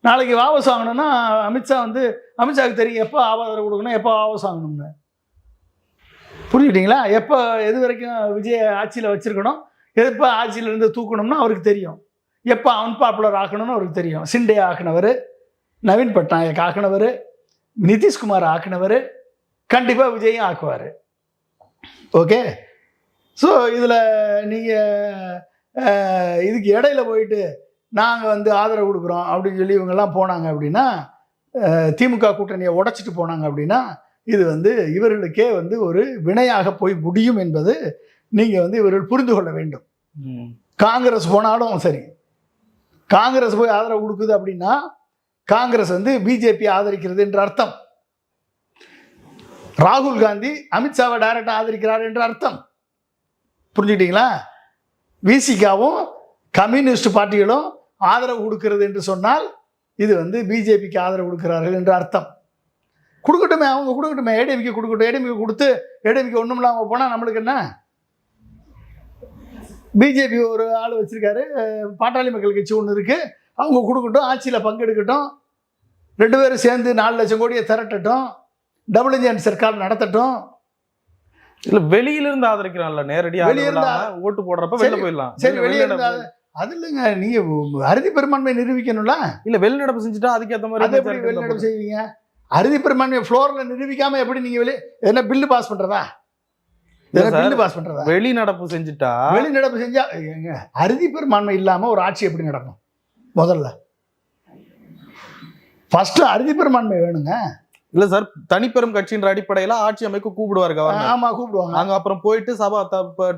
Speaker 2: நாளைக்கு வாபஸ் வாங்கணும்னா அமித்ஷா வந்து அமித்ஷாவுக்கு தெரியும் எப்போ ஆதரவு கொடுக்கணும், எப்போ வாபஸ் வாங்கணும்னு. புரிஞ்சுக்கிட்டீங்களா? எப்போ எது வரைக்கும் விஜய் ஆட்சியில் வச்சுருக்கணும், எப்போ ஆட்சியிலேருந்து தூக்கணும்னா அவருக்கு தெரியும். எப்போ அன்பாப்புலர் ஆக்கணும்னு அவருக்கு தெரியும். சிண்டே ஆக்கினவர், நவீன் பட்நாயக் ஆக்கினவர், நிதிஷ்குமார் ஆக்கினவர், கண்டிப்பாக விஜயும் ஆக்குவார். ஓகே. ஸோ இதில் நீங்கள் இதுக்கு இடையில போயிட்டு நாங்கள் வந்து ஆதரவு கொடுக்குறோம் அப்படின்னு சொல்லி இவங்கெல்லாம் போனாங்க அப்படின்னா, திமுக கூட்டணியை உடைச்சிட்டு போனாங்க அப்படின்னா, இது வந்து இவர்களுக்கே வந்து ஒரு வினையாக போய் முடியும் என்பது நீங்கள் வந்து இவர்கள் புரிந்து கொள்ள வேண்டும். காங்கிரஸ் போனாலும் சரி, காங்கிரஸ் போய் ஆதரவு கொடுக்குது அப்படின்னா காங்கிரஸ் வந்து பிஜேபி ஆதரிக்கிறது என்ற அர்த்தம். ராகுல் காந்தி அமித்ஷாவை டைரக்டாக ஆதரிக்கிறார் என்ற அர்த்தம். புரிஞ்சுக்கிட்டீங்களா? விசிகாவும் கம்யூனிஸ்ட் பார்ட்டிகளும் ஆதரவு கொடுக்கிறது என்று சொன்னால் இது வந்து பிஜேபிக்கு ஆதரவு கொடுக்கிறார்கள் என்ற அர்த்தம். கொடுக்கட்டுமே, அவங்க கொடுக்கட்டுமே, ஏடிஎம்கே கொடுக்கட்டும். ஏடிஎம்கே கொடுத்து ஏடிஎம்கே ஒன்றும் இல்லாமல் போனால் நம்மளுக்கு என்ன? பிஜேபி ஒரு ஆள் வச்சுருக்காரு, பாட்டாளி மக்கள் கட்சி ஒன்று இருக்குது, அவங்க கொடுக்கட்டும், ஆட்சியில் பங்கெடுக்கட்டும், 2 பேரும் சேர்ந்து 4 லட்சம் கோடியை திரட்டட்டும், டபுள் இன்ஜின் சர்க்கார் நடத்தட்டும்.
Speaker 1: இல்ல வெளியில இருந்து ஆதரிக்கிறான்ல, நேரடியாக வெளியில ஓட்டு போடுறப்ப வெளில போயிடலாம்.
Speaker 2: சரி, வெளியில இருந்து அது இல்லைங்க, நீங்க அறுதி பெரும்பான்மை நிரூபிக்கணும்ல. இல்ல
Speaker 1: வெளிநடப்பு செஞ்சுட்டா அதுக்கேற்ற மாதிரி
Speaker 2: அது எப்படி வெளிநடப்பு செய்வீங்க? அறுதி பெரும்பான்மை ஃப்ளோர்ல நிரூபிக்காம எப்படி நீங்க என்ன பில்லு பாஸ் பண்றதா? பில்லு பாஸ் பண்றதா? வெளிநடப்பு செஞ்சுட்டா, வெளிநடப்பு செஞ்சா அறுதி பெரும்பான்மை இல்லாம ஒரு ஆட்சி எப்படி நடக்கும்? முதல்ல ஃபர்ஸ்ட் அறுதி பெரும்பான்மை வேணுங்க.
Speaker 1: இல்ல சார், தனிப்பெரும் கட்சின்ற அடிப்படையில ஆட்சி அமைக்க கூப்பிடுவாரு கவர்னர்.
Speaker 2: ஆமா, கூப்பிடுவாங்க.
Speaker 1: அங்க அப்புறம் போயிட்டு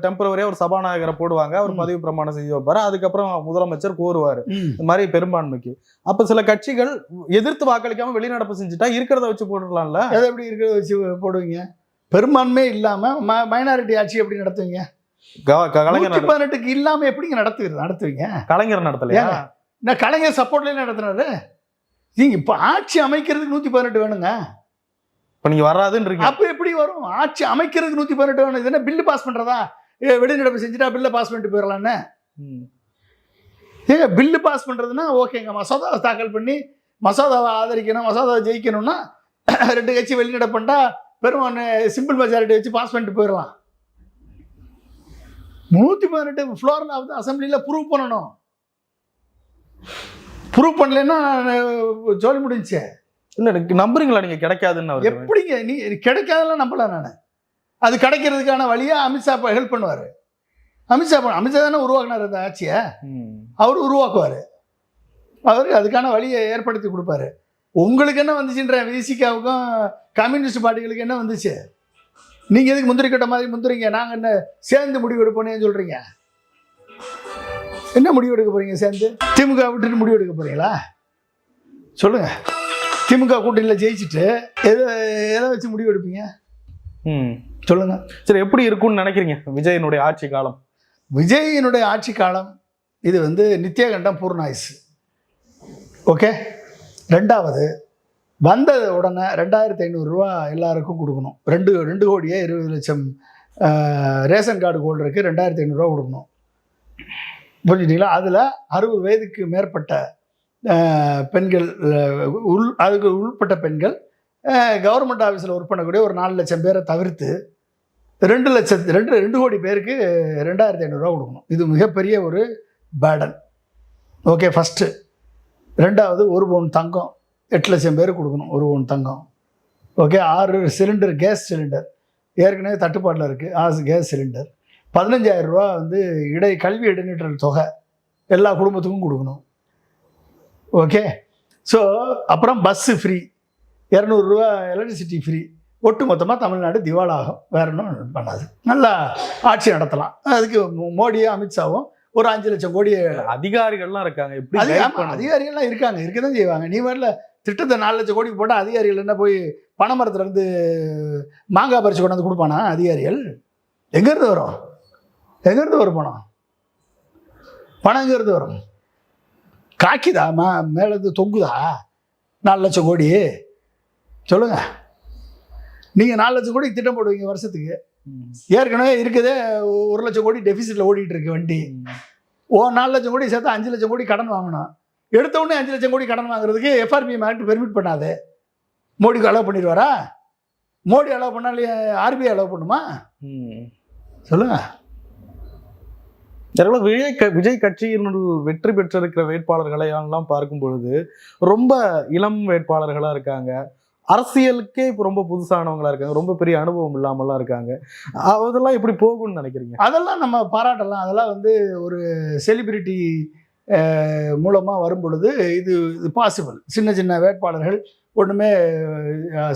Speaker 1: டெம்பரவரியா ஒரு சபாநாயகரை போடுவாங்க, அவர் பதவி பிரமாணம் செய்து வைப்பாரு. அதுக்கப்புறம் முதலமைச்சர் கோருவாரு இந்த மாதிரி பெரும்பான்மைக்கு. அப்ப சில கட்சிகள் எதிர்த்து வாக்களிக்காம வெளிநடப்பு செஞ்சுட்டா இருக்கிறத வச்சு போட்டுடலாம்ல. எதை எப்படி இருக்கிறத வச்சு போடுவீங்க? பெரும்பான்மை இல்லாம மைனாரிட்டி ஆட்சி எப்படி நடத்துவீங்க? கலைஞர் 18க்கு இல்லாம எப்படிங்க நடத்துவீங்க? கலைஞர் நடத்தலையா? நான் கலைஞர் சப்போர்ட்ல நடத்துனாரு. நீங்க இப்ப ஆட்சி அமைக்கிறதுக்கு 118 வேணுங்க. இப்ப நீங்க வராதுன்றீங்க. அப்ப எப்படி வரும்? ஆட்சி அமைக்கிறதுக்கு 118 வேணும். இது என்ன பில்லு பாஸ் பண்றதா? வெளிநடப்பு செஞ்சுட்டா பில்ல பாஸ் பண்ணிட்டு போயிடலான்னு. ஏங்க பில்லு பாஸ் பண்றதுன்னா ஓகேங்க, மசோதாவை தாக்கல் பண்ணி மசோதாவை ஆதரிக்கணும், மசோதாவை ஜெயிக்கணும்னா 2 கட்சி வெளிநடப்பு பண்ணா பெரும்பான்மை சிம்பிள் மெஜாரிட்டி வச்சு பாஸ் பண்ணிட்டு போயிடலாம். 118 ஃப்ளோர்ல அசம்பிளில ப்ரூவ் பண்ணணும். ப்ரூவ் பண்ணலன்னா ஜோலி முடிஞ்சு. இல்லை நம்புறீங்களா நீங்கள் கிடைக்காதுன்னு? எப்படிங்க நீ கிடைக்காதெல்லாம் நம்பலாம் நான். அது கிடைக்கிறதுக்கான வழியாக அமித்ஷா ஹெல்ப் பண்ணுவார்.
Speaker 2: அமித்ஷா தானே உருவாக்குனார் அந்த ஆட்சியை. அவர் உருவாக்குவார், அவருக்கு அதுக்கான வழியை ஏற்படுத்தி கொடுப்பாரு. உங்களுக்கு என்ன வந்துச்சுன்ற விசிகாவுக்கும் கம்யூனிஸ்ட் பார்ட்டிகளுக்கு என்ன வந்துச்சு? நீங்கள் எதுக்கு முந்திரி கட்ட மாதிரி முந்திரிங்க, நாங்கள் என்ன சேர்ந்து முடிவு எடுப்போன்னு சொல்கிறீங்க? என்ன முடிவு எடுக்க போகிறீங்க சேர்ந்து? திமுக விட்டுட்டு முடிவு எடுக்க போகிறீங்களா? சொல்லுங்கள். திமுக கூட்டணியில் ஜெயிச்சுட்டு எதை வச்சு முடிவு எடுப்பீங்க? சொல்லுங்கள்.
Speaker 1: சரி, எப்படி இருக்கும்னு நினைக்கிறீங்க விஜயனுடைய ஆட்சி காலம்?
Speaker 2: விஜயினுடைய ஆட்சி காலம் இது நித்தியகண்டம் பூர்ணாயுசு. ஓகே. ரெண்டாவது, வந்த உடனே 2500 ரூபா எல்லாருக்கும் கொடுக்கணும். 2,20,20,00,000 ரேஷன் கார்டு ஹோல்டருக்கு 2500 ரூபா கொடுக்கணும். புரிஞ்சுட்டிங்களா? அதில் 60 வயதுக்கு மேற்பட்ட பெண்கள், அதுக்கு உள்பட்ட பெண்கள், கவர்மெண்ட் ஆஃபீஸில் ஒர்க் பண்ணக்கூடிய ஒரு 4 லட்சம் பேரை தவிர்த்து 2 கோடி பேருக்கு 2500 ரூபா கொடுக்கணும். இது மிகப்பெரிய ஒரு பேர்டன். Okay, first. ரெண்டாவது, 1 பவுன் தங்கம் 8 லட்சம் பேருக்கு கொடுக்கணும். 1 பவுன் தங்கம். ஓகே. 6 சிலிண்டர், கேஸ் சிலிண்டர் ஏற்கனவே தட்டுப்பாட்டில் இருக்குது. கேஸ் சிலிண்டர் 15,000 ரூபா கல்வி இடைநிற்றல் தொகை எல்லா குடும்பத்துக்கும் கொடுக்கணும். ஓகே. ஸோ அப்புறம் பஸ்ஸு ஃப்ரீ, 200 ரூபா எலக்ட்ரிசிட்டி ஃப்ரீ. ஒட்டு மொத்தமாக தமிழ்நாடு திவாலாகும், வேற ஒன்றும் பண்ணாது. நல்லா ஆட்சி நடத்தலாம். அதுக்கு மோடியும் அமித்ஷாவும் ஒரு 5 லட்சம் கோடி
Speaker 1: அதிகாரிகள்லாம் இருக்காங்க. எப்படி
Speaker 2: அதிகாரிகள்லாம் இருக்க தான் செய்வாங்க. நீ வரல திட்டத்தை 4 லட்சம் கோடிக்கு போட்டால் அதிகாரிகள் என்ன போய் பனைமரத்துலேருந்து மாங்காய் பறித்து கொண்டாந்து கொடுப்பானா? அதிகாரிகள் எங்கேருந்து வரும்? வரும் பணம்? எங்கேருந்து வரும்? காக்கிதா மேலேருந்து தொங்குதா 4 லட்சம் கோடி? சொல்லுங்க. நீங்கள் 4 லட்சம் கோடி திட்டம் போடுவீங்க வருஷத்துக்கு. ஏற்கனவே இருக்குதே 1 லட்சம் கோடி டெபிசிட்டில் ஓடிட்டு இருக்கு வண்டி. 4 லட்சம் கோடி சேர்த்தா 5 லட்சம் கோடி கடன் வாங்கணும். எடுத்த உடனே 5 லட்சம் கோடி கடன் வாங்குறதுக்கு எஃப்ஆர்பி ஆக்ட் பெர்மிட் பண்ணாது. மோடிக்கு அலோவ் பண்ணிடுவாரா? மோடி அலோவ் பண்ணாலே ஆர்பிஐ அலோவ் பண்ணுமா? சொல்லுங்க.
Speaker 1: விஜய் கட்சியினுள் வெற்றி பெற்றிருக்கிற வேட்பாளர்களை எல்லாம் பார்க்கும் பொழுது ரொம்ப இளம் வேட்பாளர்களா இருக்காங்க. அரசியலுக்கே இப்போ ரொம்ப புதுசானவங்களா இருக்காங்க. ரொம்ப பெரிய அனுபவம் இல்லாமலாம் இருக்காங்க. அதெல்லாம் எப்படி போகும்னு நினைக்கிறீங்க?
Speaker 2: அதெல்லாம் நம்ம பாராட்டலாம். அதெல்லாம் ஒரு செலிபிரிட்டி மூலமாக வரும் பொழுது இது பாசிபிள். சின்ன சின்ன வேட்பாளர்கள், ஒன்றுமே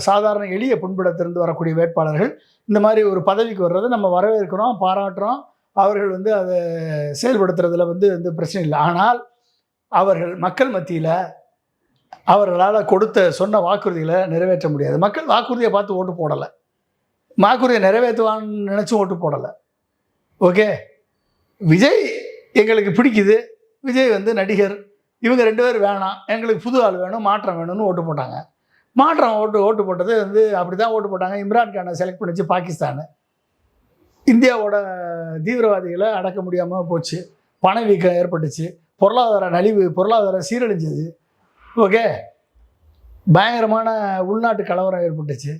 Speaker 2: சாதாரண எளிய புண்படத்திலிருந்து வரக்கூடிய வேட்பாளர்கள் இந்த மாதிரி ஒரு பதவிக்கு வர்றதை நம்ம வரவேற்கிறோம், பாராட்டுறோம். அவர்கள் அதை செயல்படுத்துறதுல பிரச்சனை இல்லை. ஆனால் அவர்கள் மக்கள் மத்தியில் அவர்களால் சொன்ன வாக்குறுதிகளை நிறைவேற்ற முடியாது. மக்கள் வாக்குறுதியை பார்த்து ஓட்டு போடலை, வாக்குறுதியை நிறைவேற்றுவான்னு நினச்சும் ஓட்டு போடலை. ஓகே. விஜய் எங்களுக்கு பிடிக்குது, விஜய் நடிகர், இவங்க 2 பேர் வேணாம், எங்களுக்கு புது ஆள் வேணும், மாற்றம் வேணும்னு ஓட்டு போட்டாங்க. ஓட்டு போட்டது அப்படி தான் ஓட்டு போட்டாங்க. இம்ரான்கானை செலக்ட் பண்ணிச்சு பாகிஸ்தான். இந்தியாவோட தீவிரவாதிகளை அடக்க முடியாமல் போச்சு, பணவீக்கம் ஏற்பட்டுச்சு, பொருளாதார சீரழிஞ்சது. ஓகே. பயங்கரமான உள்நாட்டு கலவரம் ஏற்பட்டுச்சு,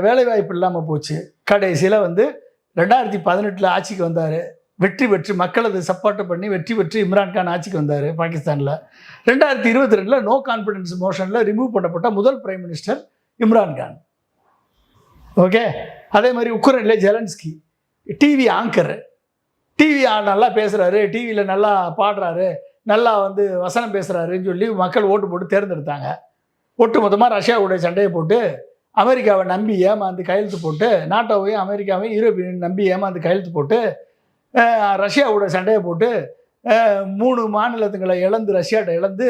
Speaker 2: வேலைவாய்ப்பு இல்லாமல் போச்சு. கடைசியில் 2018 ஆட்சிக்கு வந்தார், வெற்றி பெற்று மக்களது சப்போர்ட் பண்ணி வெற்றி பெற்று இம்ரான்கான் ஆட்சிக்கு வந்தார் பாகிஸ்தானில். 2022 நோ கான்ஃபிடன்ஸ் மோஷனில் ரிமூவ் பண்ணப்பட்ட முதல் பிரைம் மினிஸ்டர் இம்ரான்கான். ஓகே. அதே மாதிரி உக்ரைனில் ஜெலன்ஸ்கி டிவி ஆங்கர், நல்லா பேசுகிறாரு, டிவியில் நல்லா பாடுறாரு, நல்லா வசனம் பேசுகிறாருன்னு சொல்லி மக்கள் ஓட்டு போட்டு தேர்ந்தெடுத்தாங்க. ஒட்டு மொத்தமாக ரஷ்யாவுடைய சண்டையை போட்டு அமெரிக்காவை நம்பி ஏமாந்து கையெழுத்து போட்டு, நாட்டோவையும் அமெரிக்காவையும் யூரோப்பியன் நம்பி ஏமாந்து கையெழுத்து போட்டு ரஷ்யாவோட சண்டையை போட்டு 3 மாநிலத்துங்களை இழந்து, ரஷ்யாட்ட இழந்து,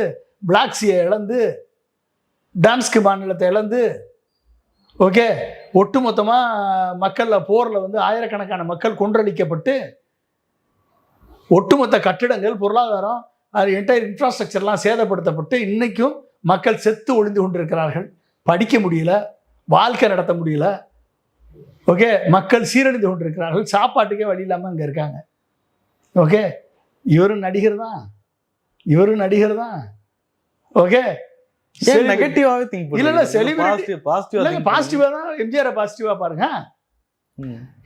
Speaker 2: பிளாக்ஸியை இழந்து, டான்ஸ்க் மாநிலத்தை இழந்து, ஓகே, ஒட்டுமொத்தமாக மக்களில் போரில் ஆயிரக்கணக்கான மக்கள் கொன்றளிக்கப்பட்டு, ஒட்டுமொத்த கட்டிடங்கள், பொருளாதாரம், அது என்டையர் இன்ஃப்ராஸ்ட்ரக்சர்லாம் சேதப்படுத்தப்பட்டு இன்றைக்கும் மக்கள் செத்து ஒளிந்து கொண்டிருக்கிறார்கள். படிக்க முடியல, வாழ்க்கை நடத்த முடியல. ஓகே. மக்கள் சீரழிந்து கொண்டிருக்கிறார்கள், சாப்பாட்டுக்கே வழி இல்லாமல் அங்கே இருக்காங்க. ஓகே. இவரும் நடிகர் தான். ஓகே.
Speaker 1: நெகட்டிவாவே திங்க்
Speaker 2: இல்ல செலிபிரிட்டி பாசிட்டிவா தான். எம்ஜிஆர் பாசிட்டிவா பாருங்க.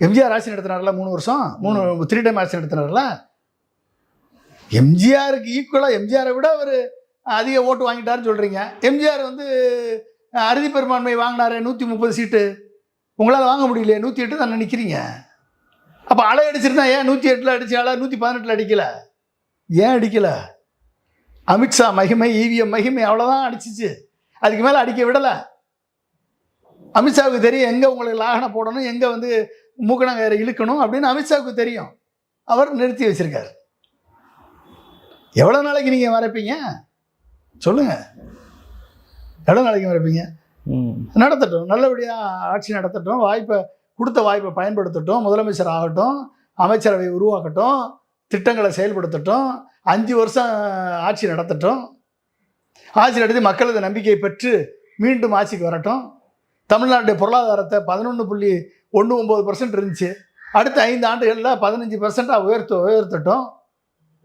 Speaker 2: எம்ஜிஆர் ஆட்சி நடத்தினார்ல 3 வருஷம், 3 டைம் ஆட்சி நடத்தினார்ல. எம்ஜிஆருக்கு ஈக்குவலா, எம்ஜிஆரை விட அவர் அதிக ஓட்டு வாங்கிட்டாருன்னு சொல்றீங்க. எம்ஜிஆர் அறுதி பெரும்பான்மை வாங்கினாரு, 130 சீட்டு. உங்களால் வாங்க முடியலையே, 108 தானே நிற்கிறீங்க. அப்போ அலை அடிச்சிருந்தா ஏன் 108 அடிச்சாலா 118 அடிக்கல? ஏன் அடிக்கல? அமித்ஷா மகிமை, இவிஎம் மகிமை அவ்வளோதான் அடிச்சிச்சு. அதுக்கு மேலே அடிக்க விடலை. அமித்ஷாவுக்கு தெரியும் எங்கே உங்களுக்கு லாகனை போடணும், எங்கே வந்து மூக்கணாங்கயிறு இழுக்கணும் அப்படின்னு அமித்ஷாவுக்கு தெரியும். அவர் நிறுத்தி வச்சிருக்காரு. எவ்வளோ நாளைக்கு நீங்கள் மறைப்பீங்க சொல்லுங்க? எவ்வளோ நாளைக்கு மறைப்பீங்க? நடத்தட்டும், நல்லபடியாக ஆட்சி நடத்தட்டும், கொடுத்த வாய்ப்பை பயன்படுத்தட்டும், முதலமைச்சர் ஆகட்டும், அமைச்சரவை உருவாக்கட்டும், திட்டங்களை செயல்படுத்தட்டும், 5 வருஷம் ஆட்சி நடத்தட்டும், ஆட்சி நடத்தி மக்களது நம்பிக்கையை பெற்று மீண்டும் ஆட்சிக்கு வரட்டும். தமிழ்நாட்டுடைய பொருளாதாரத்தை 11.19% இருந்துச்சு, அடுத்த 5 ஆண்டுகளில் 15% உயர்த்தட்டும்.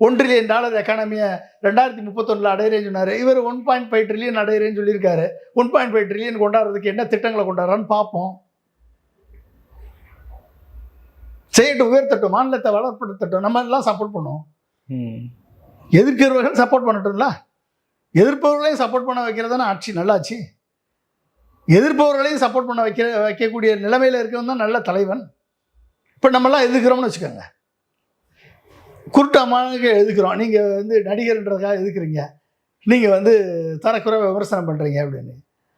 Speaker 2: $1 ட்ரில்லியன் எக்கானமியை 2031 அடையிறேன்னு சொன்னார். இவர் 1.5 ட்ரில்லியன் அடையிறேன்னு சொல்லியிருக்காரு. 1.5 ட்ரில்லியன் கொண்டாடுறதுக்கு என்ன திட்டங்களை கொண்டாடுறான்னு பார்ப்போம். செய்யட்டும், உயர்த்தட்டும், மாநிலத்தை வளர்ப்படுத்தட்டும், நம்ம எல்லாம் சப்போர்ட் பண்ணுவோம். எதிர்க்கிறவர்கள் சப்போர்ட் பண்ணட்டும்ல. எதிர்ப்பவர்களையும் சப்போர்ட் பண்ண வைக்கிறது தானே ஆட்சி, நல்லாச்சு. எதிர்ப்பவர்களையும் சப்போர்ட் பண்ண வைக்கக்கூடிய நிலைமையில் இருக்கிறவன் தான் நல்ல தலைவன். இப்போ நம்மளாம் எதிர்க்கிறோம்னு வச்சுக்கோங்க, குருட்டமாக எதுக்குறோம். நீங்கள் வந்து நடிகர்ன்றதுக்காக எதுக்குறீங்க, நீங்கள் வந்து தரக்குறைவை விமர்சனம் பண்ணுறீங்க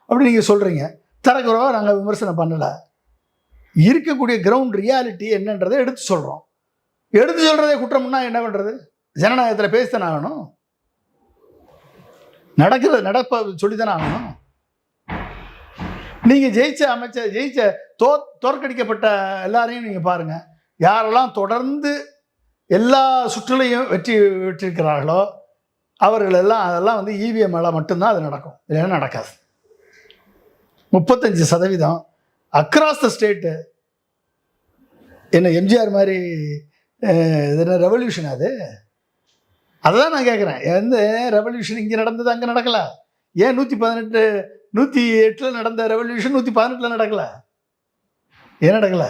Speaker 2: அப்படி நீங்கள் சொல்கிறீங்க. தரக்குறைவாக நாங்கள் விமர்சனம் பண்ணலை, இருக்கக்கூடிய கிரவுண்ட் ரியாலிட்டி என்னன்றதை எடுத்து சொல்கிறோம். எடுத்து சொல்கிறதே குற்றம்னா என்ன பண்ணுறது? ஜனநாயகத்தில் பேசித்தானே ஆகணும், நடப்ப சொல்லித்தானே ஆகணும். நீங்கள் தோற்கடிக்கப்பட்ட எல்லாரையும் நீங்கள் பாருங்கள். யாரெல்லாம் தொடர்ந்து எல்லா சுற்றுலையும் வெற்றிருக்கிறார்களோ அவர்கள் எல்லாம் அதெல்லாம் வந்து இவிஎம் மேலே மட்டும்தான் அது நடக்கும், இல்லைன்னா நடக்காது. 35% அக்ராஸ் த ஸ்டேட்டு. என்ன எம்ஜிஆர் மாதிரி இது என்ன ரெவல்யூஷன்? அதுதான் நான் கேட்குறேன். எந்த ரெவல்யூஷன் இங்கே நடந்தது அங்கே நடக்கலை? ஏன் 108 நடந்த ரெவல்யூஷன் 118 நடக்கலை? ஏன் நடக்கலை?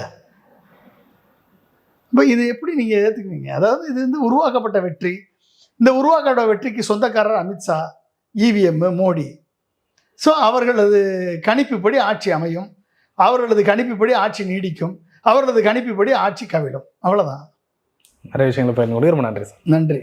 Speaker 2: இப்போ இது எப்படி நீங்கள் ஏற்றுக்குவீங்க? அதாவது இது வந்து உருவாக்கப்பட்ட வெற்றி. இந்த உருவாக்கப்பட்ட வெற்றிக்கு சொந்தக்காரர் அமித்ஷா, இவிஎம், மோடி. ஸோ அவர்களது கணிப்புப்படி ஆட்சி அமையும், அவர்களது கணிப்புப்படி ஆட்சி நீடிக்கும், அவர்களது கணிப்புப்படி ஆட்சி கவிழும். அவ்வளோதான்.
Speaker 1: நிறைய விஷயங்களை பயன்படுத்தி ரொம்ப நன்றி சார்.
Speaker 2: நன்றி.